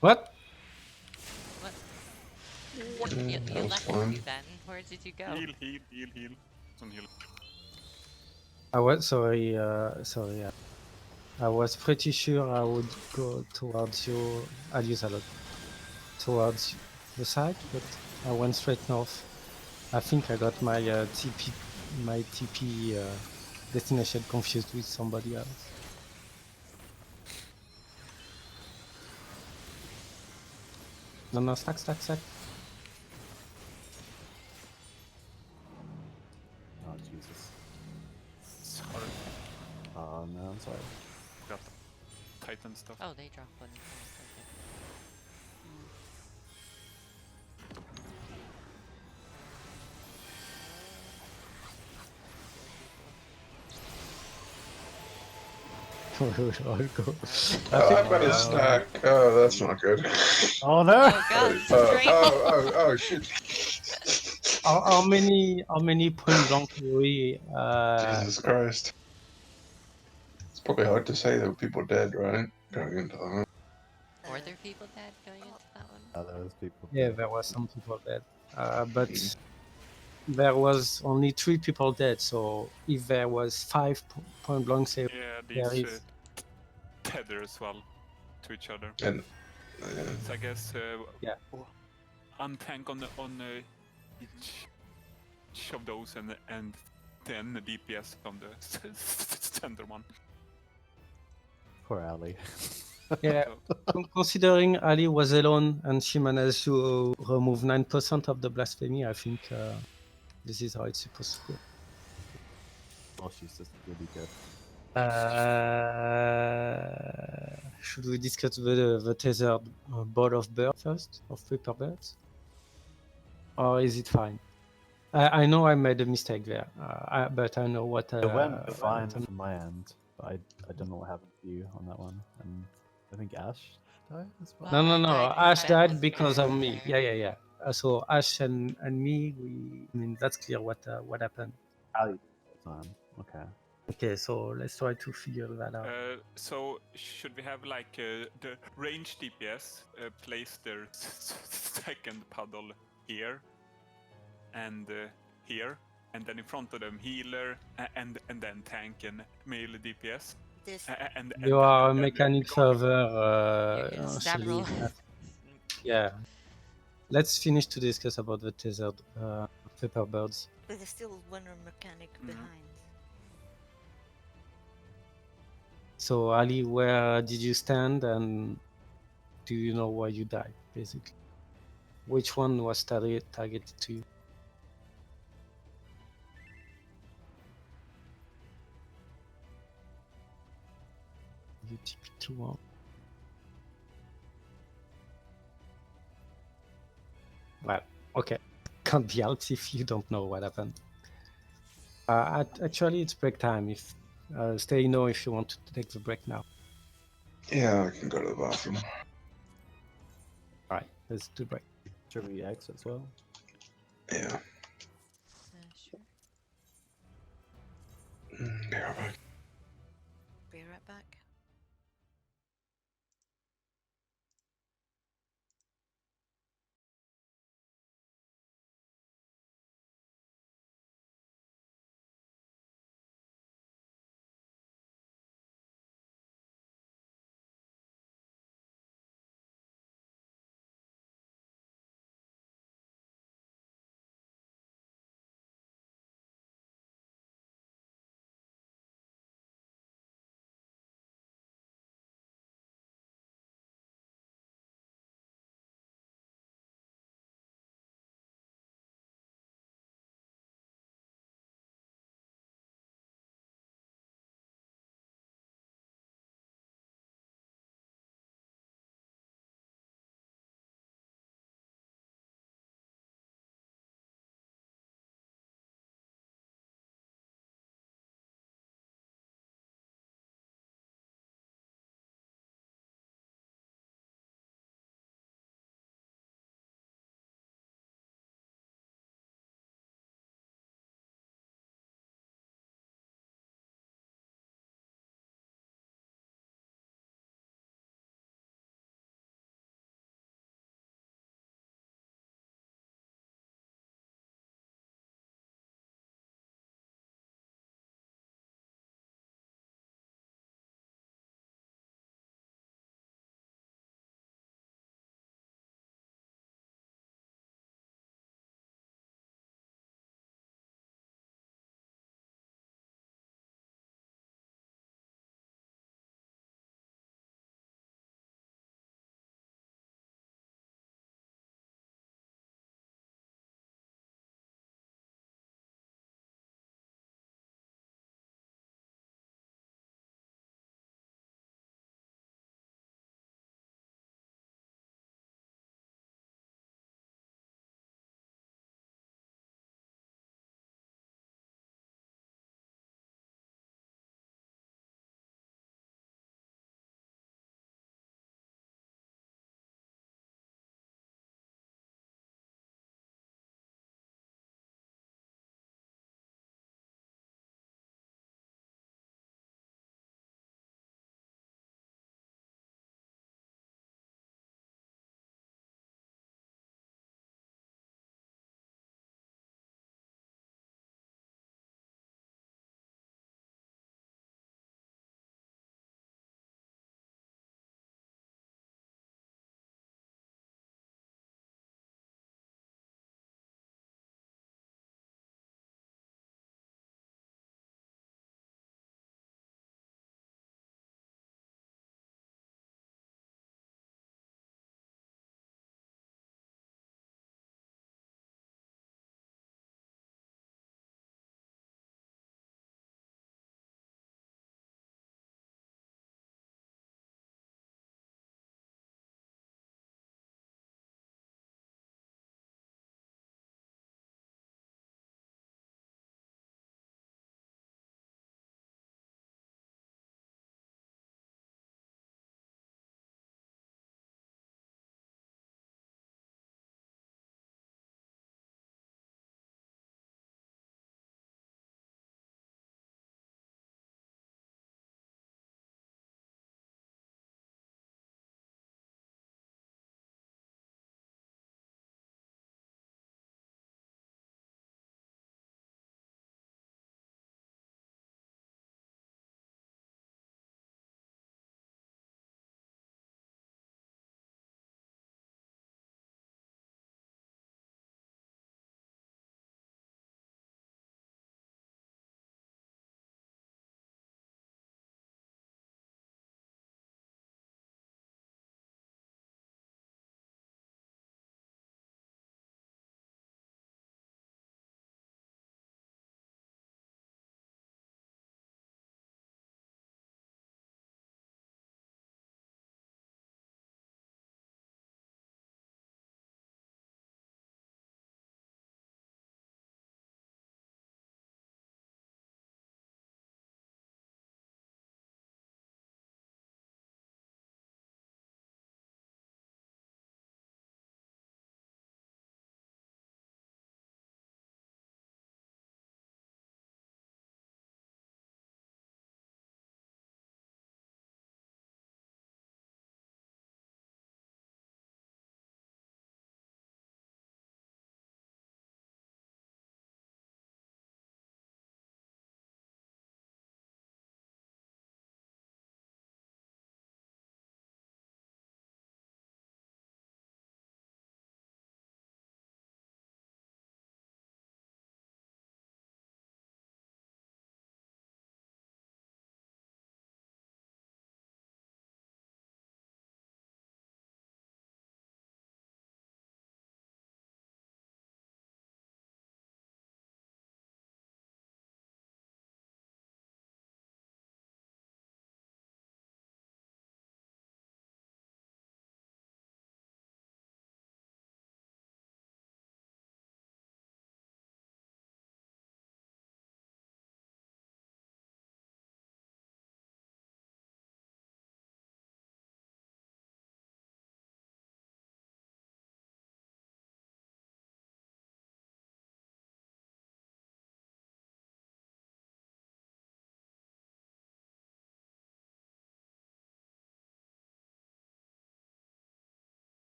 What? What? You that was left fun. me then. Where did you go? Heal. Some heal. I was sorry. Sorry. I was pretty sure I would go towards you. I'll use a lot towards the side, but I went straight north. I think I got my TP destination confused with somebody else. No, stack. Oh, Jesus. Sorry. Oh, no, I'm sorry. Got Titan stuff. Oh, they drop one. Okay. I'll go. Oh, I've got a stack. Oh, that's not good. Oh, no! Oh god, straight oh, shit. How many point blank theory? Jesus Christ. It's probably hard to say there were people dead, right? Going into that. Were there people dead going into that one? Oh, there was people. Yeah, there was some people dead, but there was only 3 people dead. So if there was 5 point blank theory, Yeah, there these is. tether as well to each other. And So I guess Yeah. untank on each of those and then the DPS on the center one. Poor Ali. Yeah, considering Ali was alone and she managed to remove 9% of the blasphemy, I think this is how it's supposed to go. Oh, she's just really good. Should we discuss the tethered ball of bird first, of paper birds? Or is it fine? I know I made a mistake there, but I know what. It went fine from my end. I don't know what happened to you on that one, and I think Ashe died as well. No, Well, no, I no. died because Ash Ben died wasn't because of there. me. Yeah, yeah, yeah. So Ash and me, I mean, that's clear what happened. Ali did the whole time. Okay. Okay, so let's try to figure that out. So should we have like the range DPS place their second puddle here and here, and then in front of them healer and then tank and melee DPS. This And You are a then mechanic go- server, Several. Celine. Yeah. Let's finish to discuss about the tethered pepper birds. but there's still one mechanic behind. So Ali, where did you stand, and do you know why you died? Basically, which one was targeted to you? You TP too long. Well, okay. Can't be helped if you don't know what happened. Actually, it's break time. If stay know if you want to take the break now. Yeah, I can go to the bathroom. All right, let's do break. Should we exit as well? Yeah. Sure. Be right back. Be right back.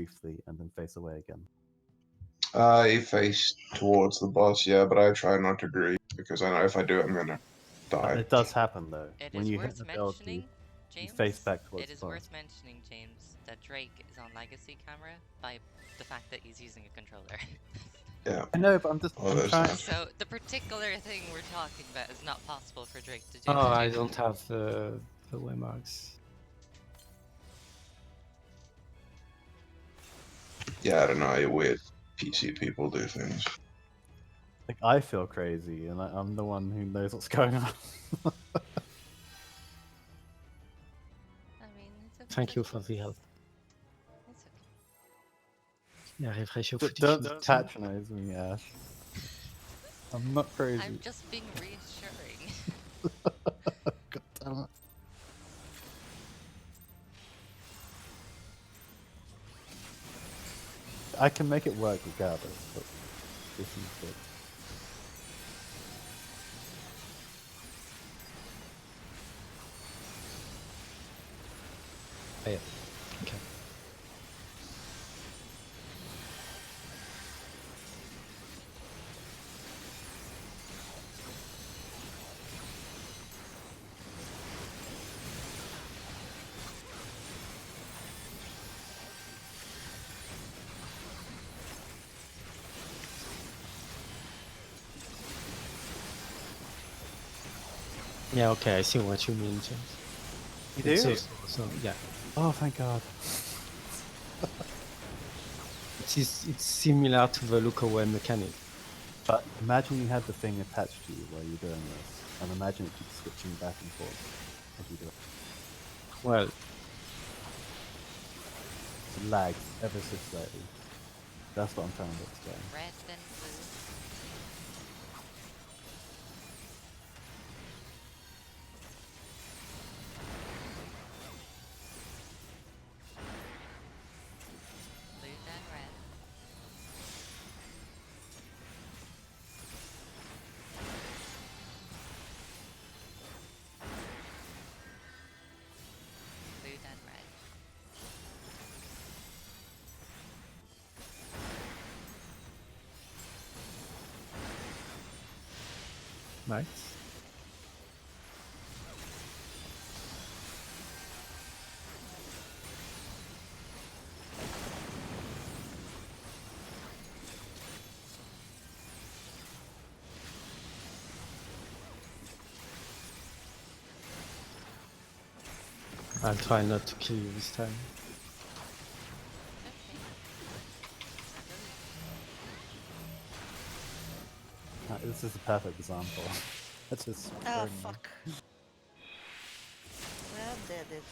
briefly and then face away again? I face towards the boss, yeah, but I try not to grieve because I know if I do, I'm gonna die. It does happen though. It When is you hit worth the ability, mentioning, you James. face back towards It is the boss. worth mentioning, James, that Drake is on legacy camera by the fact that he's using a controller. Yeah. I know, but I'm just Oh, I'm there's trying. that. So the particular thing we're talking about is not possible for Drake to do. Oh, I don't have the waymarks. Yeah, I don't know how you weird PC people do things. Like I feel crazy, and I'm the one who knows what's going on. I mean, it's okay. Thank you for the help. It's okay. Il a réfléchi au Don't footage. patronize me, Ash. I'm not crazy. I'm just being reassuring. God damn it. I can make it work regardless, but this is it. Oh, yeah. Okay. Yeah, okay, I see what you mean, James. You do? It's so yeah. Oh, thank God. It's similar to the look away mechanic. But imagine you had the thing attached to you while you're doing this, and imagine it keeps switching back and forth as you do it. Well, It lags ever so slightly. That's what I'm trying to explain. Red then blue. Blue then red. Blue then red. nice. I'll try not to kill you this time. This is a perfect example. That's just Oh, very nice. fuck. Well, did it.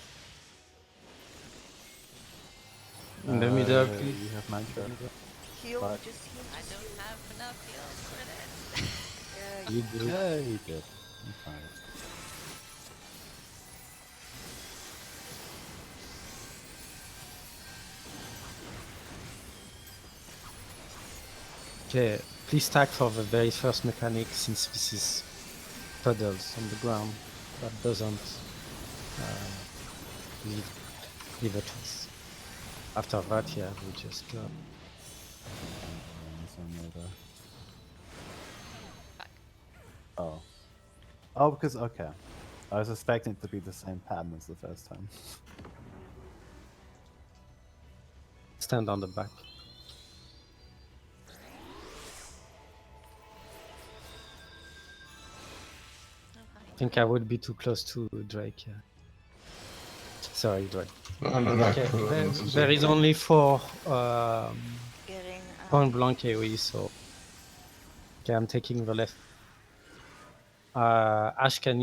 In the middle, You please. have mantra. Heal, But- just heal. I Just don't heal. have enough heals for this. Yeah, You do. Yeah, you did. I'm fine. Okay, please stack for the very first mechanic since this is puddles on the ground. That doesn't leave a trace. After that, yeah, we just go. This one over. Fuck. Oh. Oh, because, okay. I was expecting it to be the same pattern as the first time. Stand on the back. Oh, hi. I think I would be too close to Drake. Yeah. Sorry, Drake. No. Okay, there is only 4 getting. point blank AoE, so okay, I'm taking the left. Ash, can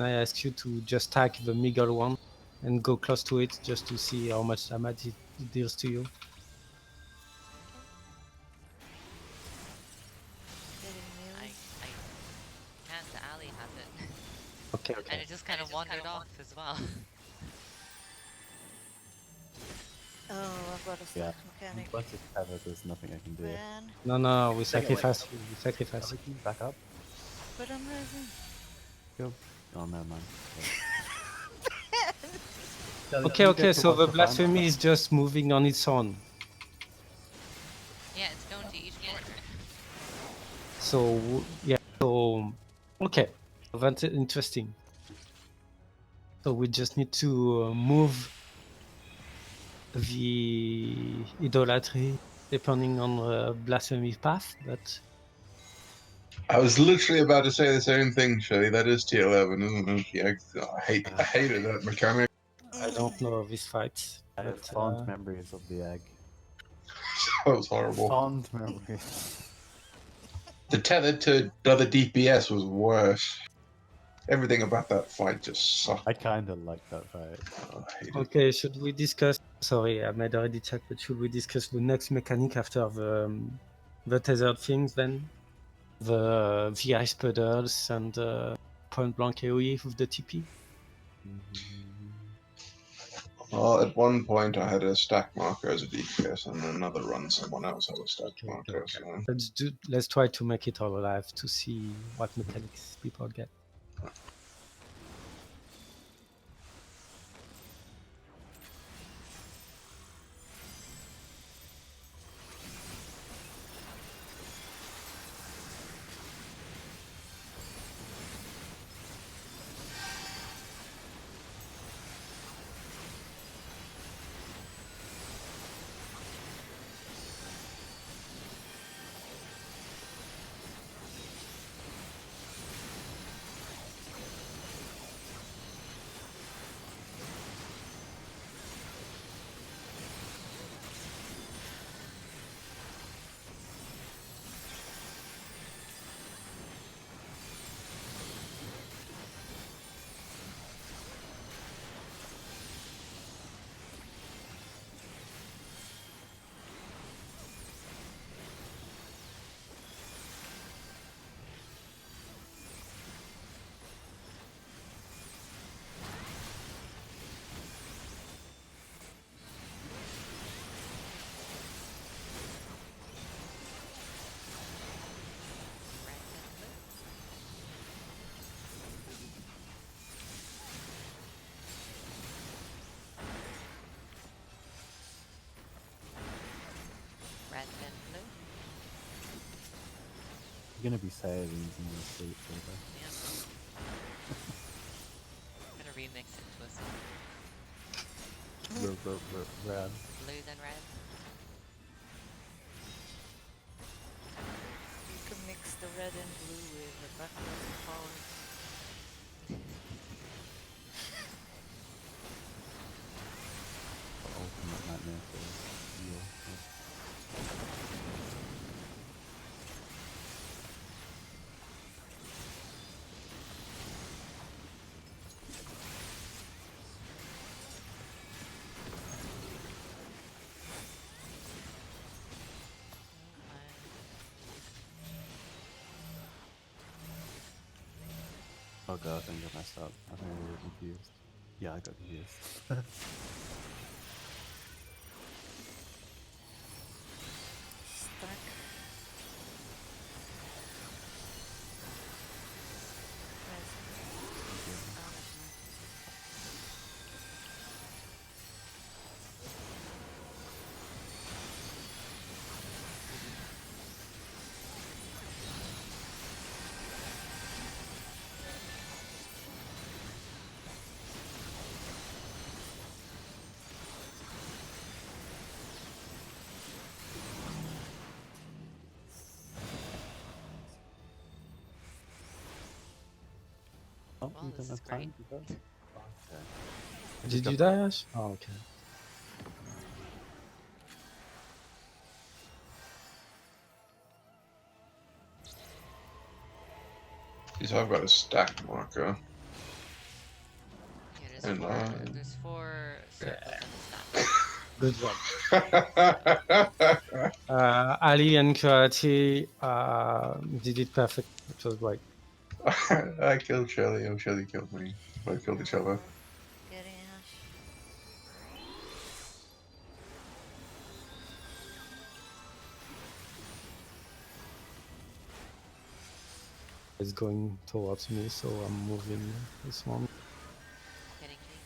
I ask you to just tag the middle one and go close to it just to see how much damage it deals to you? Getting I melee. can't. The alley has it, Okay, and okay. it just kind of wandered off as well. Oh, I've got a stack Yeah. mechanic. Once it's covered, there's nothing I can do. Man, No, we Take it away. sacrifice you. We sacrifice you. Can you back up? but I'm rising. Go. Oh, no, man. Okay, so the blasphemy is just moving on its own. So yeah, so okay, so that's interesting. So we just need to move the idolatry depending on the blasphemy path, but I was literally about to say the same thing, Shelly. That is T11, isn't it? Yeah, I hated that mechanic. I don't know this fight. I have But fond memories of the egg. That was horrible. Fond memories. The tether to the other DPS was worse. Everything about that fight just sucked. I kind of like that fight. Oh, I hate it. okay, should we discuss? Sorry, I made already check, but should we discuss the next mechanic after the tethered things then? The ice puddles and point blank AoE with the TP? Well, at one point I had a stack marker as a DPS, and another run someone else had a stack Okay, marker. okay. So Let's try to make it all alive to see what mechanics people get. Red and blue. You're gonna be saying these in your sleep, Hilda. Yeah. I'm gonna remix it to a song. Red. Blue then red. You can mix the red and blue with the backwards and forwards. Ultimate nightmare for you. Oh god, I think I messed up. I think I got confused. Yeah, I got confused. Stack. Oh, Well, you this don't is have time great. to go? Okay. Did you die, Ash? Oh, okay. Geez, I've got a stack marker. Yeah, And, there's four circles in the stack. Good job. Ali and Karate did it perfect. It was great. I killed Shelly, or Shelly killed me. We killed each other. Getting Ash. It's going towards me, so I'm moving this one. Getting me.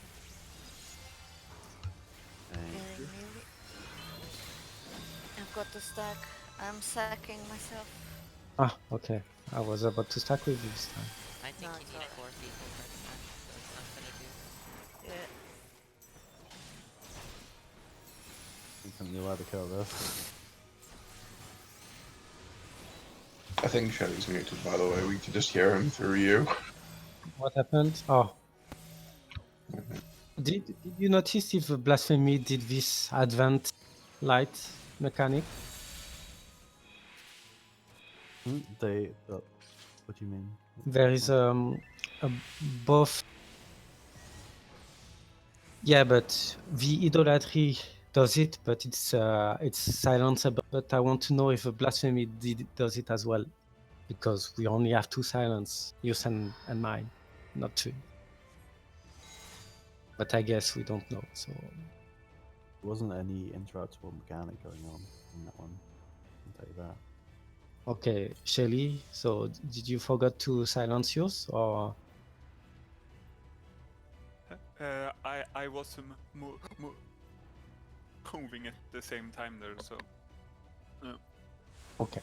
Getting melee. I've got the stack. I'm sacking myself. Ah, okay. I was about to stack with you this time. I think No, you it's need alright. 4 people for the stack, so it's not gonna do. Yeah. You think you'll either kill this? I think Shelly's muted, by the way. We could just hear him through you. What happened? Oh. Did you notice if Blasphemy did this advanced light mechanic? What do you mean? There is a both. Yeah, but the idolatry does it, but it's silenceable. But I want to know if Blasphemy does it as well, because we only have 2 silence, yours and mine, not 3. But I guess we don't know. So There wasn't any interruptible mechanic going on in that one. I can tell you that. okay, Shelly. So did you forget to silence yours, or I was moving at the same time there, so okay?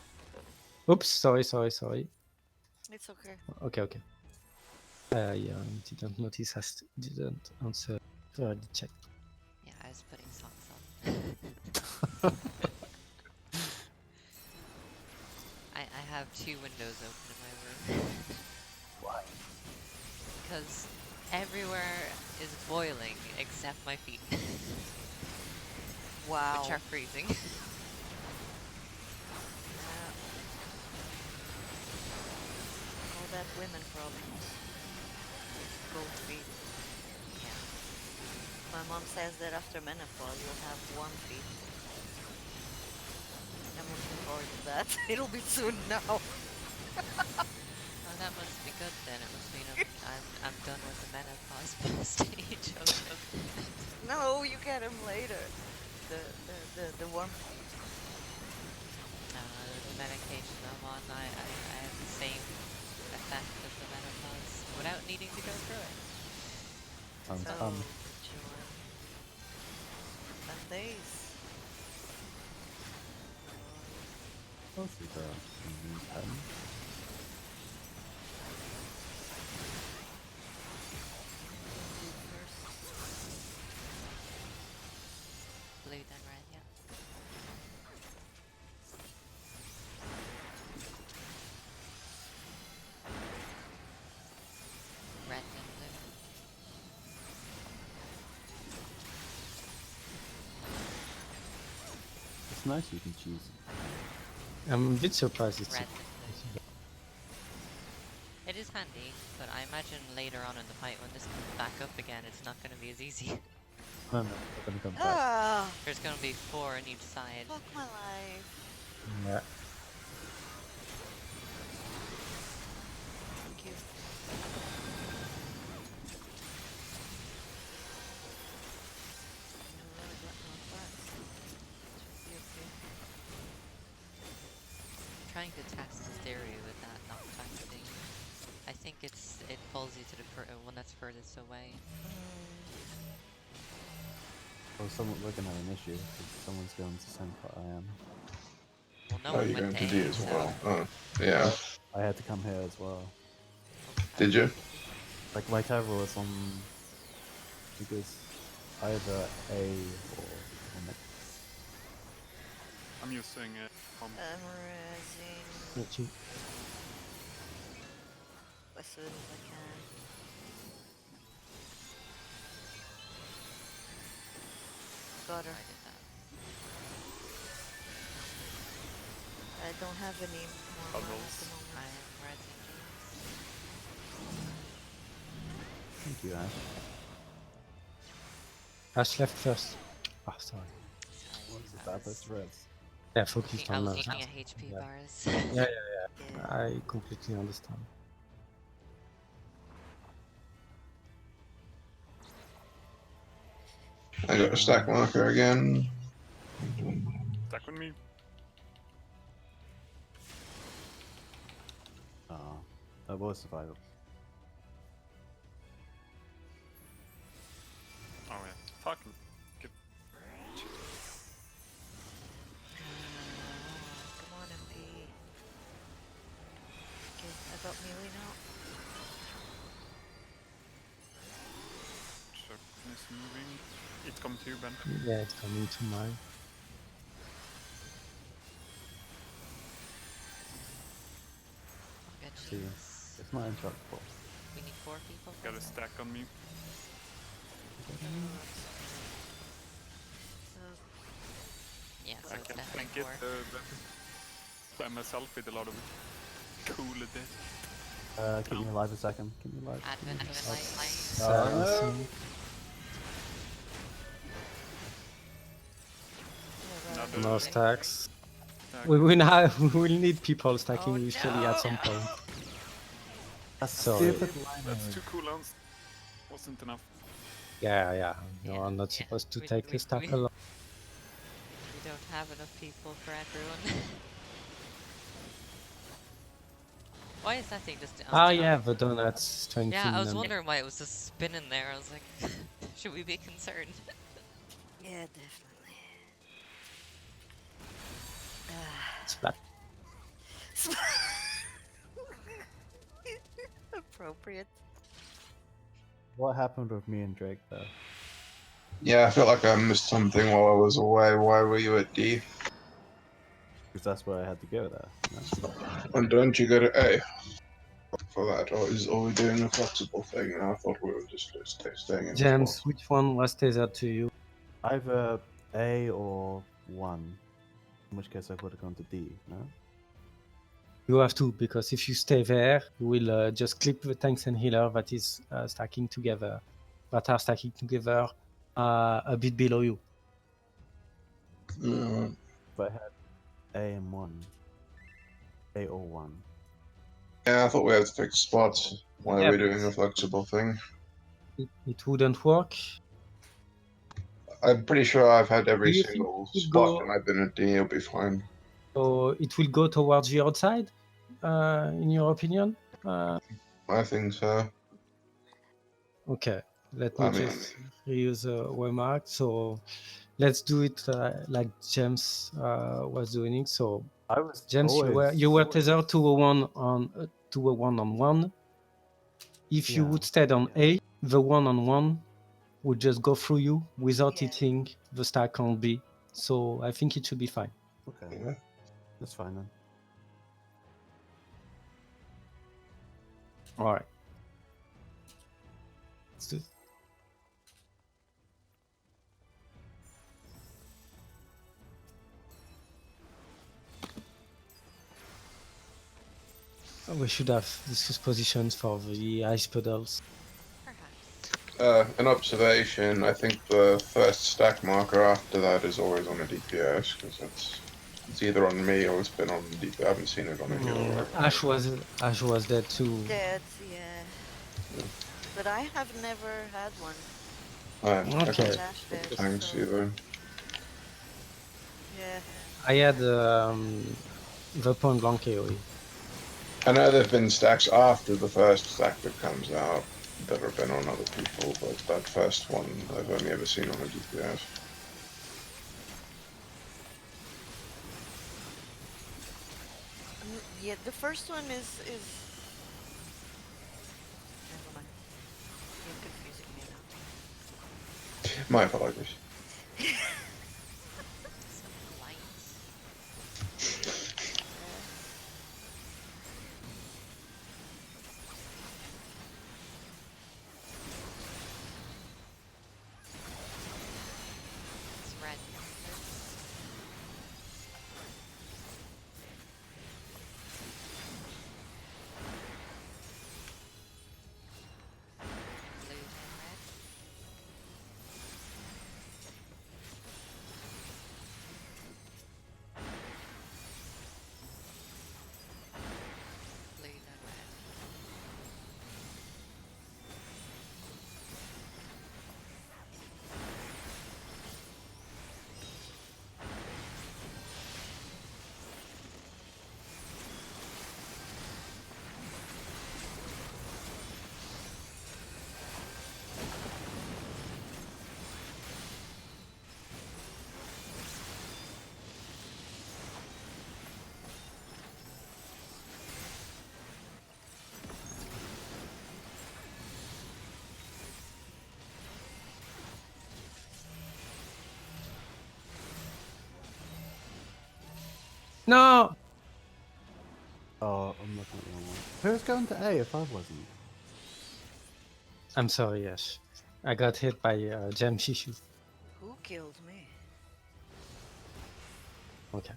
Oops, sorry. It's okay. Okay. Yeah, I didn't notice. Didn't answer. Already checked. Yeah, I was putting socks on. I have 2 windows open in my room. Why? Because everywhere is boiling except my feet, Wow. which are freezing. Yeah. All that women problems. Both feet. Yeah. My mom says that after menopause you'll have warm feet. I'm looking forward to that. It'll be soon now. Oh, that must be good then. It must mean I'm done with the menopause stage of No, you get them later. The warm feet. the medication I'm on. I have the same effect as the menopause without needing to go through it. Sounds So fun. joy. Fun days. What's the pen? Blue then red, yeah. Red then blue. It's nice you can choose. I'm a bit surprised it's Red then blue. It is handy, but I imagine later on in the fight when this comes back up again, it's not going to be as easy. No, they're gonna come back. Ah, There's going to be 4 on each side. fuck my life. yeah. Thank you. You really got no thoughts. Should be okay. I'm trying to test his theory with that knockback thing. I think it pulls you to the one that's furthest away. Well, we're gonna have an issue because someone's going to the same spot I am. Well, no Oh, one you're went going to to D A, as so... well. Oh, yeah. I had to come here as well. Did you? Like my tether was on because either A or next. I'm using I'm raising Thank you. as soon as I can. Got her. I did that. I don't have any more mana at the Puzzles. moment. I am rising James. Thank you, Ash. Ash left first. Oh, sorry. What's Sorry, that? That's reds. Yeah, focused I on was that. looking at HP Yeah. bars. Yeah, Yeah. I completely understand. I got a stack marker again. Stack with me. That was survival. Oh yeah. Fucking. Good. Come on, MP. is moving. It's coming to you, Ben. Yeah, it's coming to mine. Oh, See, jeez. it's not interruptible. We need 4 people. Got a for stack on me. Yeah, so I it's can definitely flank it. 4. By myself with a lot of cool death. Keep me alive a second. Keep me alive. keep me Advent alive. light. Silencing. Another No stack. stacks. We will need people stacking Oh, with Shelly at some point. That's Sorry. stupid That's line. 2 cooldowns. Wasn't enough. Yeah. You Yeah, are not yeah. supposed to We- take we- a stack we- alone. We don't have enough people for everyone. Why is that thing just on Ah, the yeah, the donuts strengthen Yeah, I was them. wondering why it was just spinning there. I was like, should we be concerned? Yeah, definitely. Splat. Appropriate. What happened with me and Drake though? Yeah, I feel like I missed something while I was away. Why were you at D? Because that's where I had to go there. You know? And don't you go to A for that? Or are we doing a flexible thing? And I thought we were just staying in the James, spot. which one was tethered to you? Either A or 1. In which case I would have gone to D, no? You have to, because if you stay there, you will just clip the tanks and healer that is stacking together, that are stacking together a bit below you. Yeah. But I had A and 1. A or 1. Yeah, I thought we had to pick spots. Why Yeah, are we but doing a flexible thing? it wouldn't work. I'm pretty sure I've had every Do you think single it will spot go? and I've been at D, it'll be fine. So it will go towards the outside, in your opinion? I think so. Okay, let I me mean, just reuse a remark. So let's do it like James was doing it. So I was James, always... you were tethered to a 1-on-1. If you Yeah. would stay on A, the 1-on-1 would just go through you without Yeah. hitting the stack on B. So I think it should be fine. Okay, yeah. that's fine then. All right. Let's do it. We should have discussed positions for the ice pedals. Perhaps. An observation, I think the first stack marker after that is always on a DPS, because it's either on me or it's been on DPS. I haven't seen it on a healer. Ashe was there too. Dead, yeah. But I have never had one. I Okay. can't Ashe dead, tanks so either. yeah. I had the point blank AoE. I know there've been stacks after the first stack that comes out that have been on other people, but that first one I've only ever seen on a DPS. Yeah, the first one is never mind. You're confusing me now. My apologies. Some lights. It's red. Blue and red. No! Oh, I'm looking at the wrong one. Who was going to A if I wasn't? I'm sorry, Ashe. I got hit by Gem Shishu. Who killed me? Okay.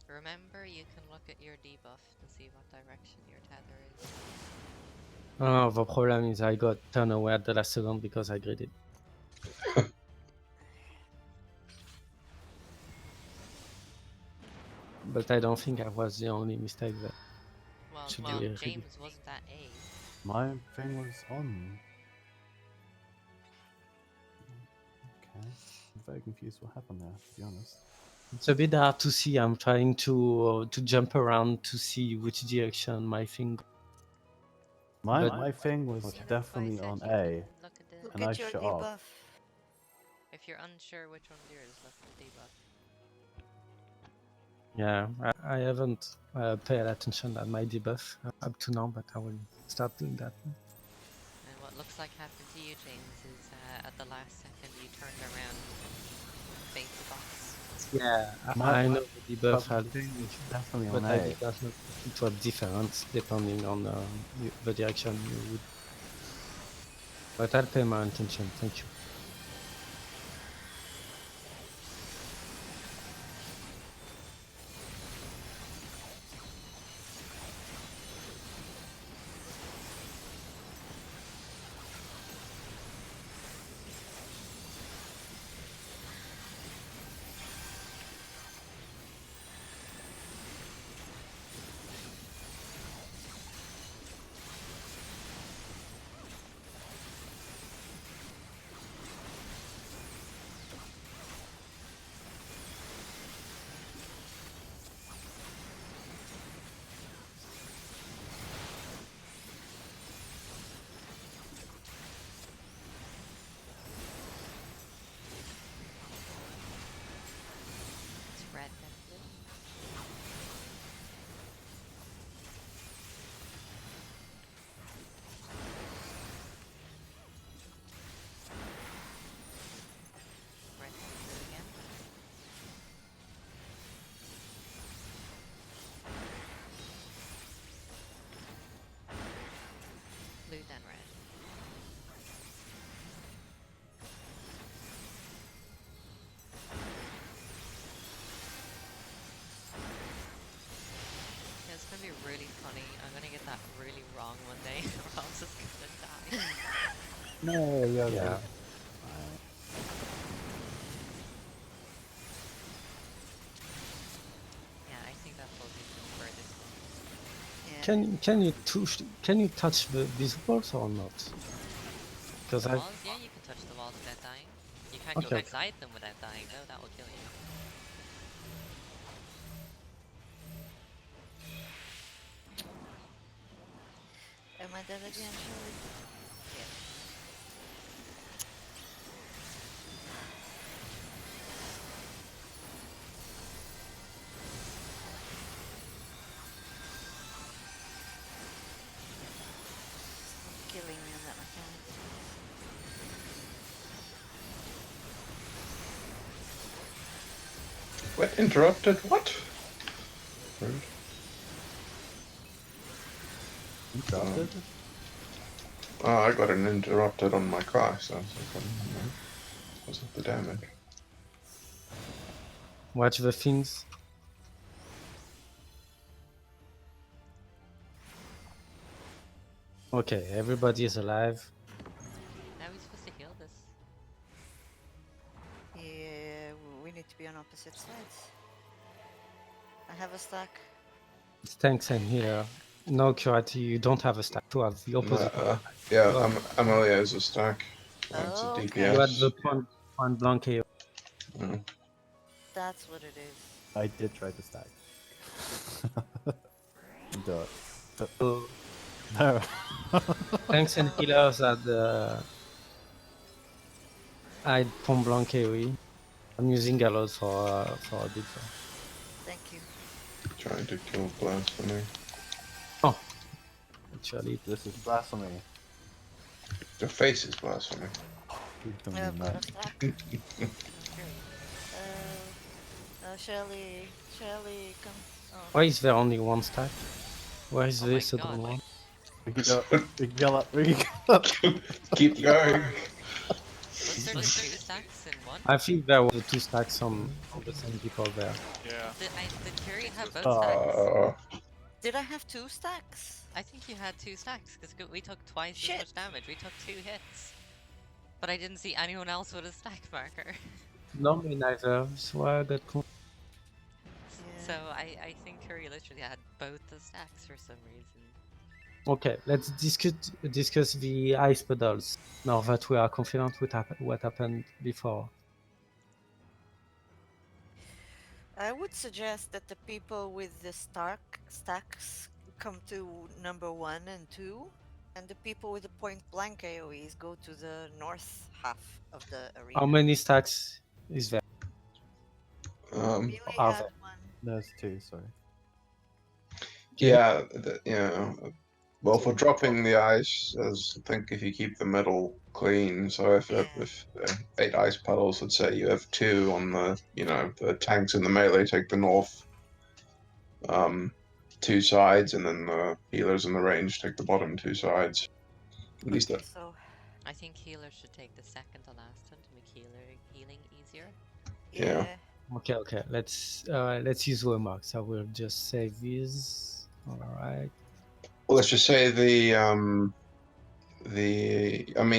Remember, you can look at your debuff to see what direction your tether is. Oh, the problem is I got turned away at the last second because I gridded. But I don't think I was the only mistake there. Well, Should well be really- James wasn't at A. My thing was on. Okay. I'm very confused what happened there, to be honest. It's a bit hard to see. I'm trying to jump around to see which direction my thing goes. My thing was See, that's why I definitely said on you A. can look at the. Look And at I your shut off. debuff. If you're unsure which one's yours, look at the debuff. Yeah, I haven't paid attention at my debuff up to now, but I will start doing that. And what looks like happened to you, James, is at the last second you turned around and faced the box. Yeah, My- I know the debuff my had, thing was definitely but on I A. did not know it was different depending on the direction you would. But I'll pay my attention. Thank you. It's red, then blue. Red, then blue again. Blue, then red. Yeah, it's gonna be really funny. I'm gonna get that really wrong one day, or else it's gonna die. No, Yeah. Yeah, I think that's what we prefer this one. Yeah. Can you touch the visuals or not? Because The I walls? Yeah, you can touch the walls without dying. You can't go Okay. inside them without dying, though. That will kill you. Am I dead again, Shirley? Yeah. Stop killing me on that mechanic. What? Interrupted? What? Rude. Interrupted? Oh, I got an interrupted on my class. So I was like, was it the damage? watch the things. Okay, everybody is alive. How are we supposed to heal this? Yeah, we need to be on opposite sides. I have a stack. It's tanks and healer. No, Curati, you don't have a stack. You have the opposite. Yeah, Oh. Amelia is a stack. It's a Okay. DPS. You had the point blank KO. Mm. That's what it is. I did try to stack. So, No. tanks and healers had I had point blank AoE. I'm using gallows for a bit. Thank you. Trying to kill blasphemy. Oh, actually, This is blasphemy. The face is blasphemy. You don't I've mean got that. a stack. Okay. Shelly, come. Oh. Why is there only one stack? Where is Oh the my second god. one? We can go. We can go up. We can go up. Keep going. Was there just 2 stacks in one? I think there were 2 stacks on the same people there. Yeah. Did Curie have both stacks? Did I have 2 stacks? I think you had 2 stacks, because we took twice as Shit. much damage. We took 2 hits. But I didn't see anyone else with a stack marker. No, me neither. So I got So I think Curie literally had both the stacks for some reason. Okay, let's discuss the ice pedals now that we are confident with what happened before. I would suggest that the people with the stacks come to number 1 and 2, and the people with the point blank AoEs go to the north half of the arena. How many stacks is there? Really are had there? one. There's 2. Sorry. Yeah, yeah. Well, for dropping the ice, as I think if you keep the middle clean, so if 8 ice puddles, let's say you have 2 on the tanks and the melee take the north 2 sides, and then the healers in the range take the bottom 2 sides. At least Okay, that. so I think healers should take the second to last one to make healing easier. Yeah. Okay. Let's use remarks. I will just save these. All right. Well, let's just say I mean,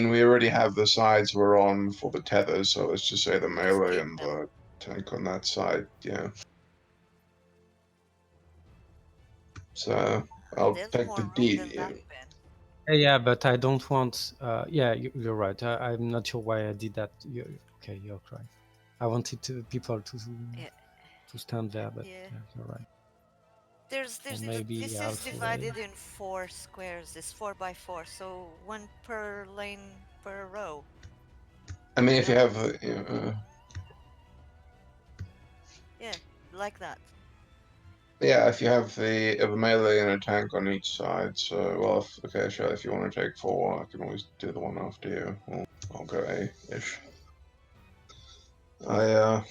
we already have the sides we're on for the tethers, so let's just say the melee keep and them. the tank on that side. Yeah. So I'll There's take more the room D. than Yeah. that, Ben. Yeah, but I don't want. Yeah, you're right. I'm not sure why I did that. You're right. I wanted people to stand there, but Yeah. you're right. There's maybe this is also divided in 4 squares. It's 4x4, so 1 per lane per row. I mean, if you Yeah. have Yeah, like that. yeah, if you have a melee and a tank on each side, so well, okay, sure. If you want to take 4, I can always do the one after you. I'll go A-ish. I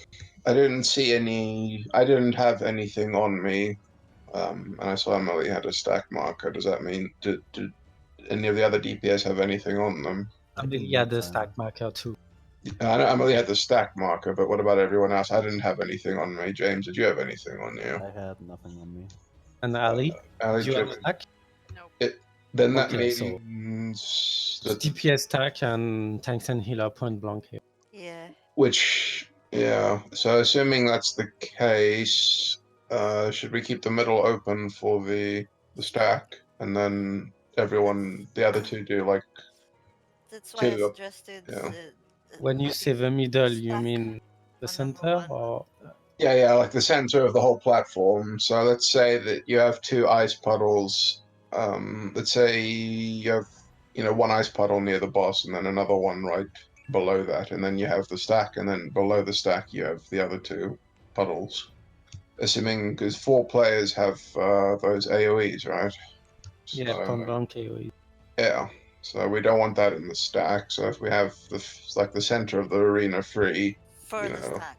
didn't see any. I didn't have anything on me, and I saw Emily had a stack marker. Does that mean did any of the other DPS have anything on them? I mean, yeah, the stack marker too. I know Emily had the stack marker, but what about everyone else? I didn't have anything on me. James, did you have anything on you? I had nothing on me. And Ali, Ali, do you have a stack? Nope. Then that Okay, so means that DPS stack and tanks and healer point blank here. Yeah. So assuming that's the case, should we keep the middle open for the stack, and then the other 2 do like That's why I 2 up? suggested. Yeah. When you say the middle, you stack mean the on number center 1. or? Yeah, like the center of the whole platform. So let's say that you have 2 ice puddles. Let's say you have 1 ice puddle near the boss, and then another one right below that, and then you have the stack, and then below the stack you have the other 2 puddles. Assuming because 4 players have those AoEs, right? Yeah, point blank AoE. Yeah. So we don't want that in the stack. So if we have the center of the arena free, For the stack.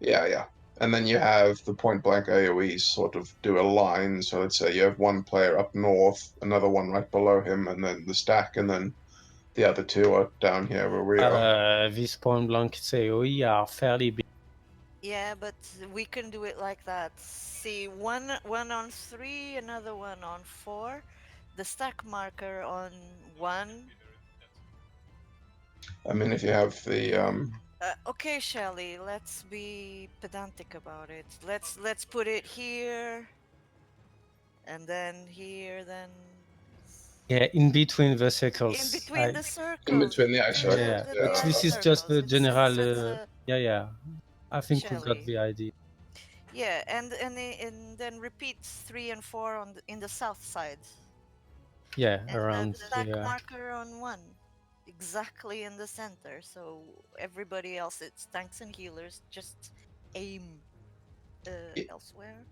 Yeah. And then you have the point blank AoEs sort of do a line. So let's say you have 1 player up north, another one right below him, and then the stack, and then the other 2 are down here where we are. These point blank AoE are fairly big. Yeah, but we can do it like that. See, one on 3, another one on 4. The stack marker on 1. I mean, if you have the Okay, Shelly, let's be pedantic about it. Let's put it here, and then here, then. Yeah, in between the circles. In between the circles. in between the ice circles. Yeah, the but this ice is just the circles. general. Yeah. I think we got Shelly. the idea. Yeah, and then repeat 3 and 4 in the south side. Yeah, And around the stack here. marker on 1, exactly in the center. So everybody else, it's tanks and healers, just aim elsewhere.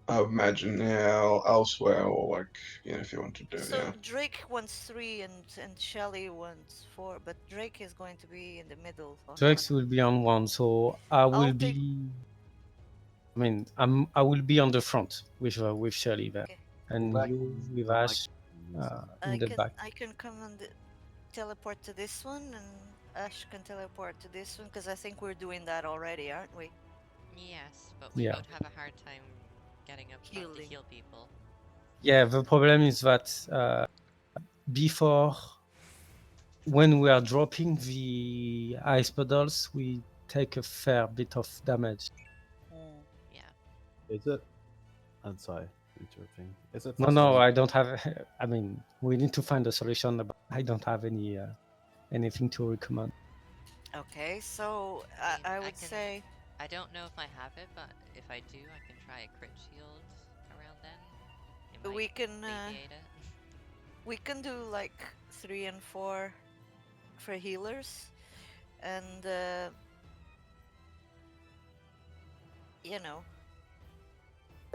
I would imagine, elsewhere, or like, if you want to do, So Drake wants 3 and Shelly wants 4, but Drake is going to be in the middle. Drax will be on 1, so I will be. I mean, I will be on the front with Shirley there, Okay. and Back you and with the mic Ashe can use that. in the back. I can come and teleport to this one, and Ash can teleport to this one, because I think we're doing that already, aren't we? Yes, but we Yeah. would have a hard time getting up front to Healing. heal people. Yeah, the problem is that before, when we are dropping the ice puddles, we take a fair bit of damage. Yeah. Is it? I'm sorry, interrupting. Is it? No, I don't have. I mean, we need to find a solution, but I don't have anything to recommend. Okay, so mean, I I would can- say I don't know if I have it, but if I do, I can try a crit shield around then. It might we can alleviate it. we can do like 3 and 4 for healers, and you know,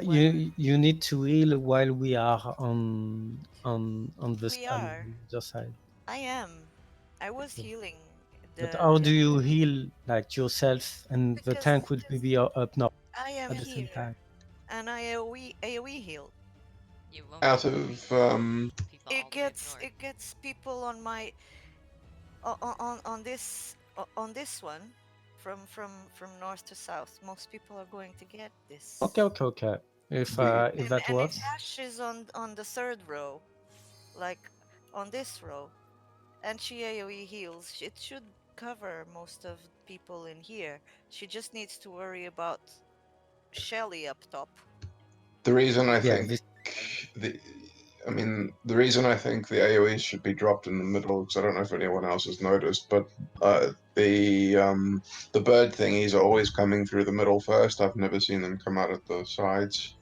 You need to heal while we are on the We are. other side. I am. I was Okay. healing. But how do you heal like yourself and the Because- tank would be up now I am at the same here, time? and I AOE heal. You won't Out be of people all the way up north. It gets people on my on this one from north to south. Most people are going to get this. Okay. If that And works. if Ashe is on the third row, like on this row, and she AOE heals, it should cover most of people in here. She just needs to worry about Shelly up top. the reason I Yeah, think this- the reason I think the AoE should be dropped in the middle, because I don't know if anyone else has noticed, but the bird thingies are always coming through the middle first. I've never seen them come out at the sides,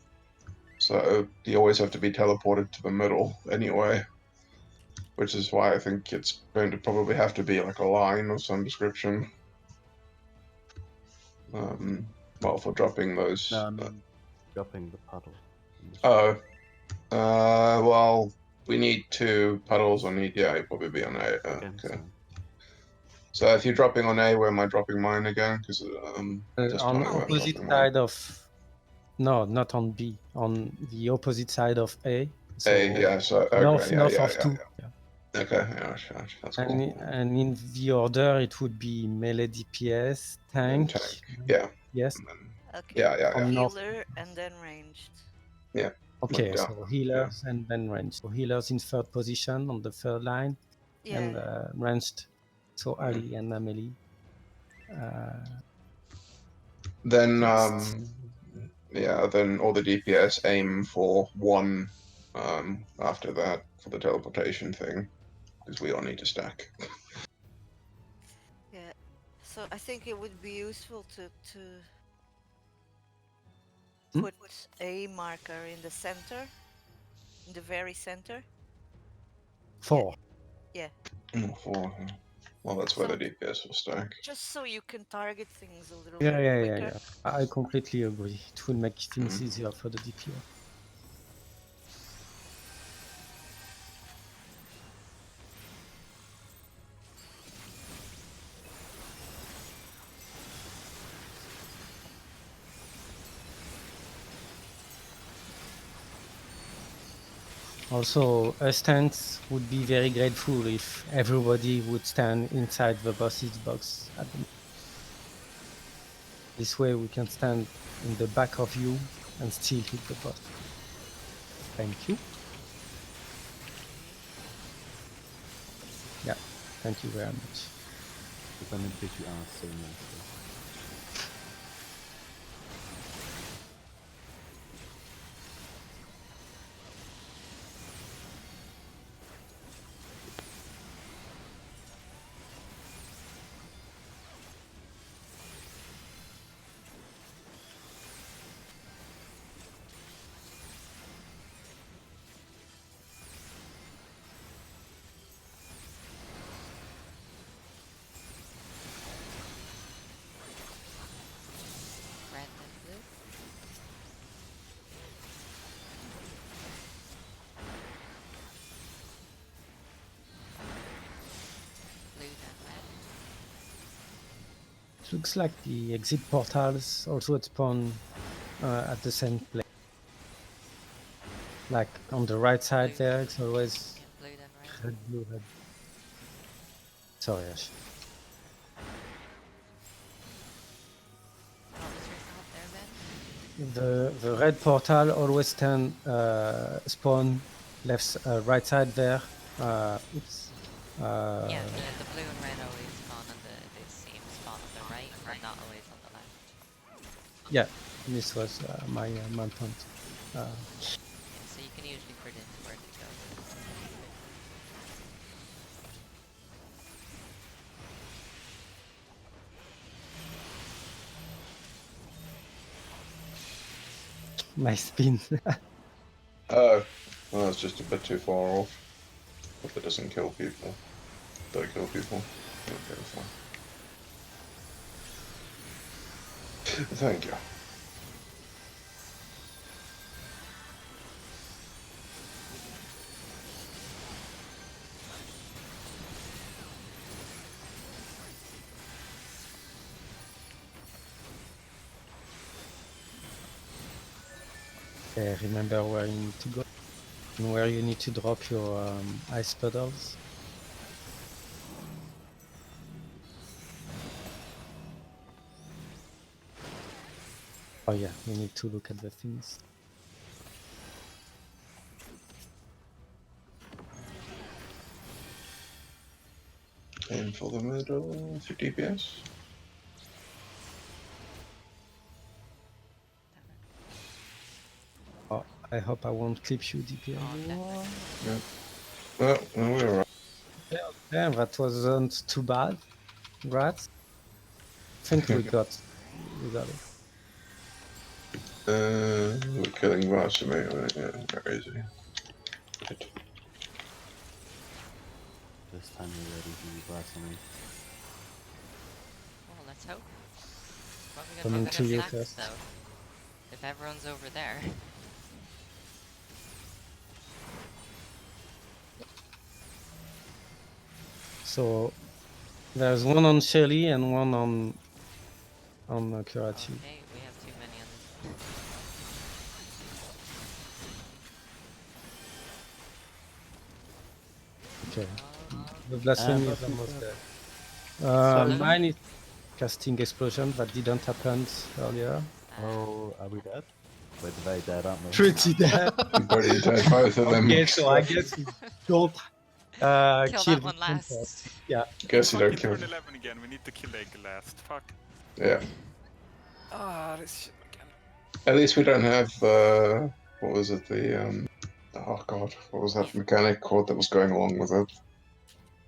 so you always have to be teleported to the middle anyway. Which is why I think it's going to probably have to be like a line of some description. Well, for dropping those. No, I mean, dropping the puddle. Well, we need 2 puddles on each. Yeah, you'll probably be on A. Okay. Okay. So if you're dropping on A, where am I dropping mine again? Because just on tell me where I'm opposite dropping mine. side of. No, not on B. On the opposite side of A. So A, yeah. So okay, north yeah, of 2. Yeah. Okay, yeah, sure, that's cool. And in the order, it would be melee DPS, tank. Yeah. Yes. Okay. Yeah. Healer and then ranged. Yeah. Okay, Yeah. so healers and then range. So healers in third position on the third line, and ranged. So Ali and Amelie. Then then all the DPS aim for 1 after that for the teleportation thing, because we all need to stack. Yeah. So I think it would be useful to put a marker in the center, in the very center. 4. Yeah. 4. Well, that's where the DPS will stack. Just so you can target things a little Yeah. quicker. I completely agree. It will make things easier for the DPS. Also, us tanks would be very grateful if everybody would stand inside the boss's box. This way we can stand in the back of you and still hit the boss. Thank you. Yeah, thank you very much. Because then it gives you so nicely. Red and blue. Blue and red. It looks like the exit portals also spawn at the same place. Like on the right side Blue. there, it's always Yeah, blue then red. red, blue, red. Sorry, Ashe. What was your thought there, Ben? The red portal always spawn right side there. Oops. Yeah, the blue and red always spawn on the same spot on the right, but not always on the left. Yeah, this was my point. Yeah, so you can usually predict where to go. My spin. Oh, well, that's just a bit too far off. Hope it doesn't kill people. Don't kill people. Okay, fine. Thank you. Okay, remember where you need to go and where you need to drop your ice puddles. Oh yeah, we need to look at the things. Aim for the middle, 2 DPS. Oh, I hope I won't clip you, DPS. Oh, definitely. Yeah. Well, no, we're right. Yeah, that wasn't too bad. Congrats. I think we got it. We're killing Blasphemy, right? Yeah, very easy. Good. This time you're ready to be blasphemy. Well, let's hope. What are we Coming gonna to do you next, first. though? If everyone's over there. So there's one on Shelly and one on Kurati. Okay, we have too many on this one. Okay. Oh, The blasphemy is almost there. Mine is casting explosion that didn't happen earlier. Oh, are we dead? We're very dead, aren't we? Pretty dead. Pretty dead, both of them. Okay, so I guess we don't kill kill that one the last. contest. Yeah. Guess you don't Fucking kill turn them. 11 again. We need to kill the egg last. Fuck. Yeah. Ah, this shit again. At least we don't have, what was it, oh god, what was that mechanic called that was going along with it?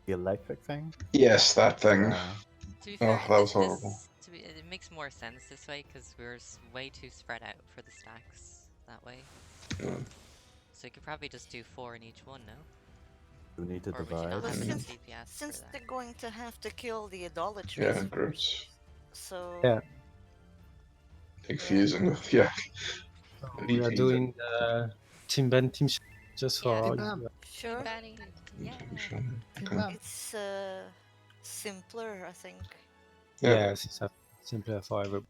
The electric thing? Yes, that thing. To be Oh, fair, that was horrible. it makes more sense this way because we're way too spread out for the stacks that way. Yeah. So you could probably just do 4 in each one, no? We need to Or would you divide. not Well, have enough since- DPS Since for that? they're going to have to kill the idolatry. Yeah, groups. So Yeah. Big fusing, yeah. We are doing Team Ben, Team Sh just Yeah. for sure, Benny, yeah. Okay. it's simpler, I think. Yeah. yes, it's simpler for everybody.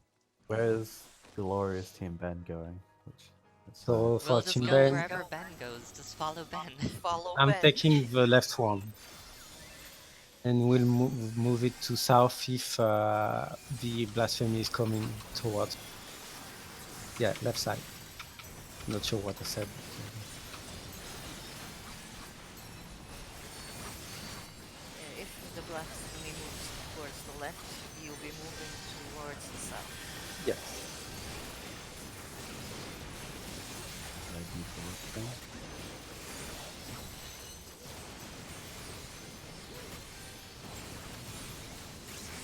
Where's Glorious Team Ben going? So for We'll just Team go Ben, wherever Ben goes. Just follow Ben. Follow I'm Ben. taking the left one, and we'll move it to south if the blasphemy is coming towards. Yeah, left side. Not sure what I said. If the blasphemy moves towards the left, you'll be moving towards the south. Yes.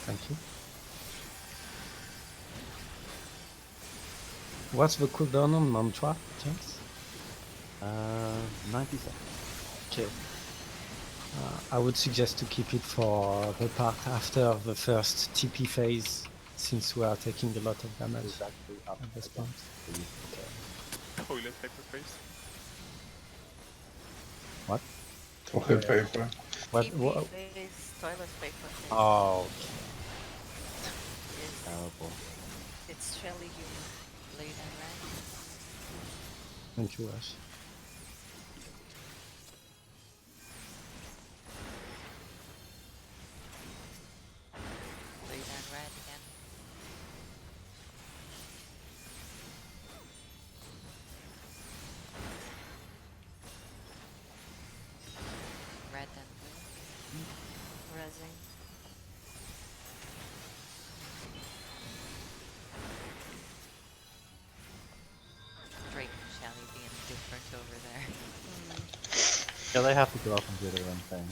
Thank you. What's the cooldown on mantra, chance? 90 seconds. Okay. I would suggest to keep it for the part after the first TP phase, since we are taking a lot of damage Exactly up at this again. point. Toilet paper face. What? Toilet paper. What? TP phase, toilet paper phase. Oh, Yes, Terrible. it's fairly human. blue then red. Thank you, Ashe. Blue then red again. Red then blue. Resin. Drake and Shelly being different over there. Yeah, they have to go off and do their own thing.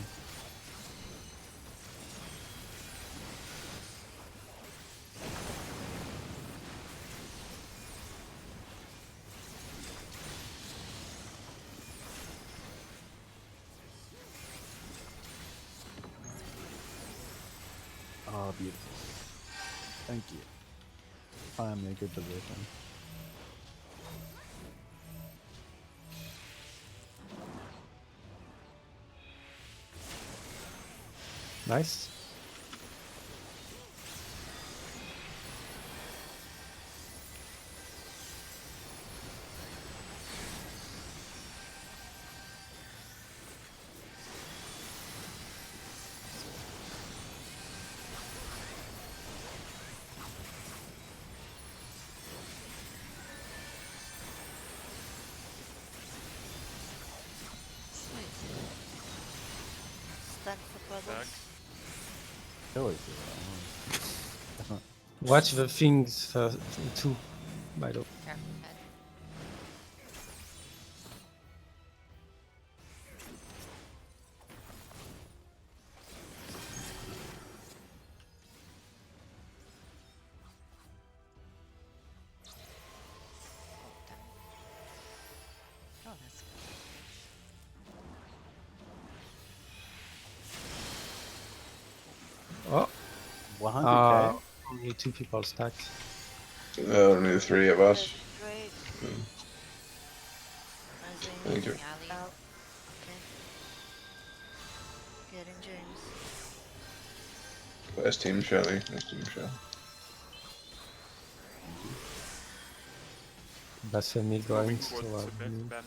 Oh, beautiful. Thank you. Finally a good position. Nice. Stack for puzzles. Always do Watch the things first, too, by the way. Careful head. Oh, that's good. Oh, 100k? only 2 people stacked. Only the 3 of us. Great. Mm. Resin. Thank you. Galley. Out. Okay. Getting James. Where's Team Shelley? Where's Team Shelley? Blasphemy going Moving to towards the me. Ben.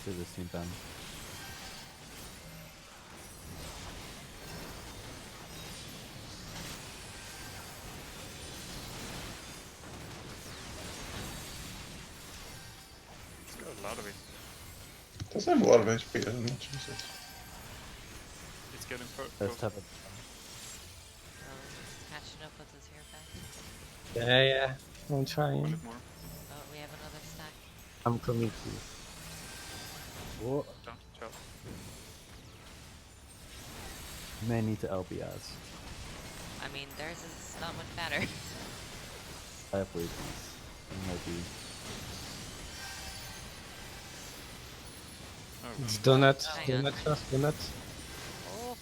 Do this team Ben. It's got a lot of it. Does have a lot of HP, doesn't it? Jesus. It's getting Let's have it. So, catching up with us here, Ben. Yeah, I'm a trying. little more. Oh, we have another stack. I'm coming to you. Whoa. Ciao. May need to LBS. I mean, theirs is not much better. I have reasons. Maybe. Oh, It's donut. Hang on. Donut first, donut. Oh,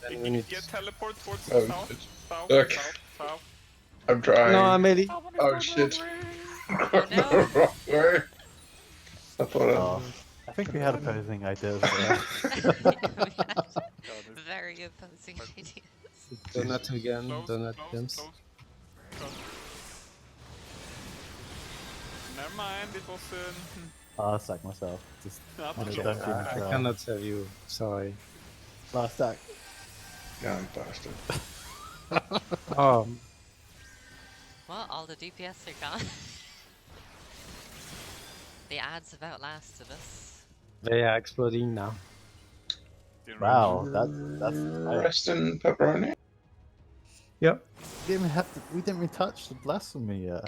Then we need... Yeah, teleport towards Oh, south. shit. South. Okay. South. I'm trying. No, Amelie. Oh shit. Oh, no. Wrong way. I thought Oh, I think we had opposing ideas there. very opposing ideas. Donut again. Close, Donut close, gems. close. Never mind, it was I'll sack myself. Just not don't a give joke. me I try. cannot save you. Sorry. Last stack. Yeah, I'm bastard. Oh, Well, all the DPS are gone. The ads have outlasted us. they are exploding now. Didn't Wow, that's nice. Rest in pepperoni. Yep. We didn't even touch the blasphemy yet.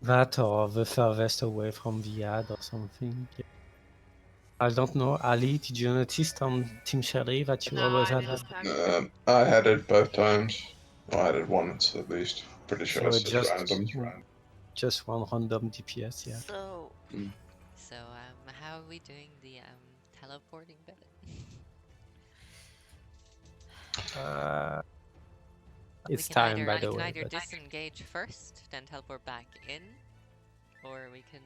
That or the furthest away from the ad or something. Yeah. I don't know. Ali, did you notice on Team Sherry that you No, always I had didn't that? check. I had it both times. Well, I had it once at least. Pretty sure So it's it just just random. just one random DPS, yeah. So, So, how are we doing the teleporting bit? It's we can time, either, by we the can way. either But disengage first, then teleport back in, or we can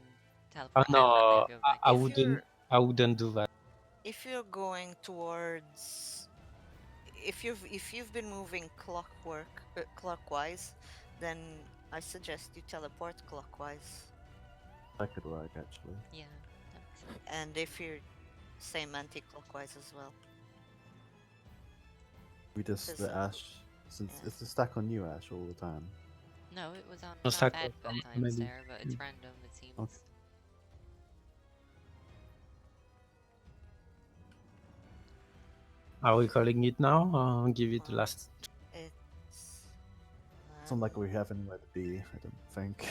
teleport no, down and then go back I in. wouldn't. I wouldn't do that. If you're going towards, if you've been moving clockwise, then I suggest you teleport clockwise. That could work actually. Yeah, that makes sense. And if you're same anti-clockwise as well. We just Cause, the Ashe. Since yeah. it's the stack on you, Ashe, all the time. No, it was on No, stack Ed on at times maybe. there, but it's random, it seems. Okay. Are we calling it now? Or give it the Well, last. it's It's not like we have anywhere to be. I don't think.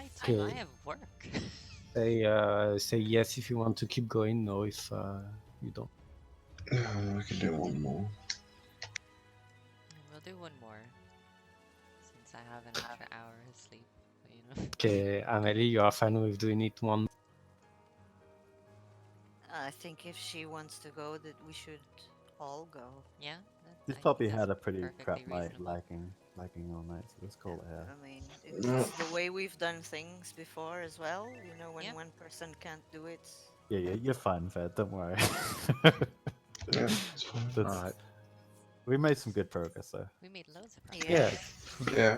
It's Okay. fine, I have work. Say yes if you want to keep going. No, if you don't. We can do one more. We'll do one more. Since I have an extra hour of sleep, but, you know. Okay, Amelie, you are fine with doing it one. I think if she wants to go, that we should all go. Yeah? He's I think probably that's had a pretty perfectly crap night, reasonable. lacking all night. So let's call it here. I mean, Yeah. it's the way we've done things before as well. You know, when Yeah. one person can't do it. Yeah, you're fine, Fed. Don't worry. Yeah, it's fine. That's- Alright. We made some good progress though. We made loads of progress. Yeah. Yeah.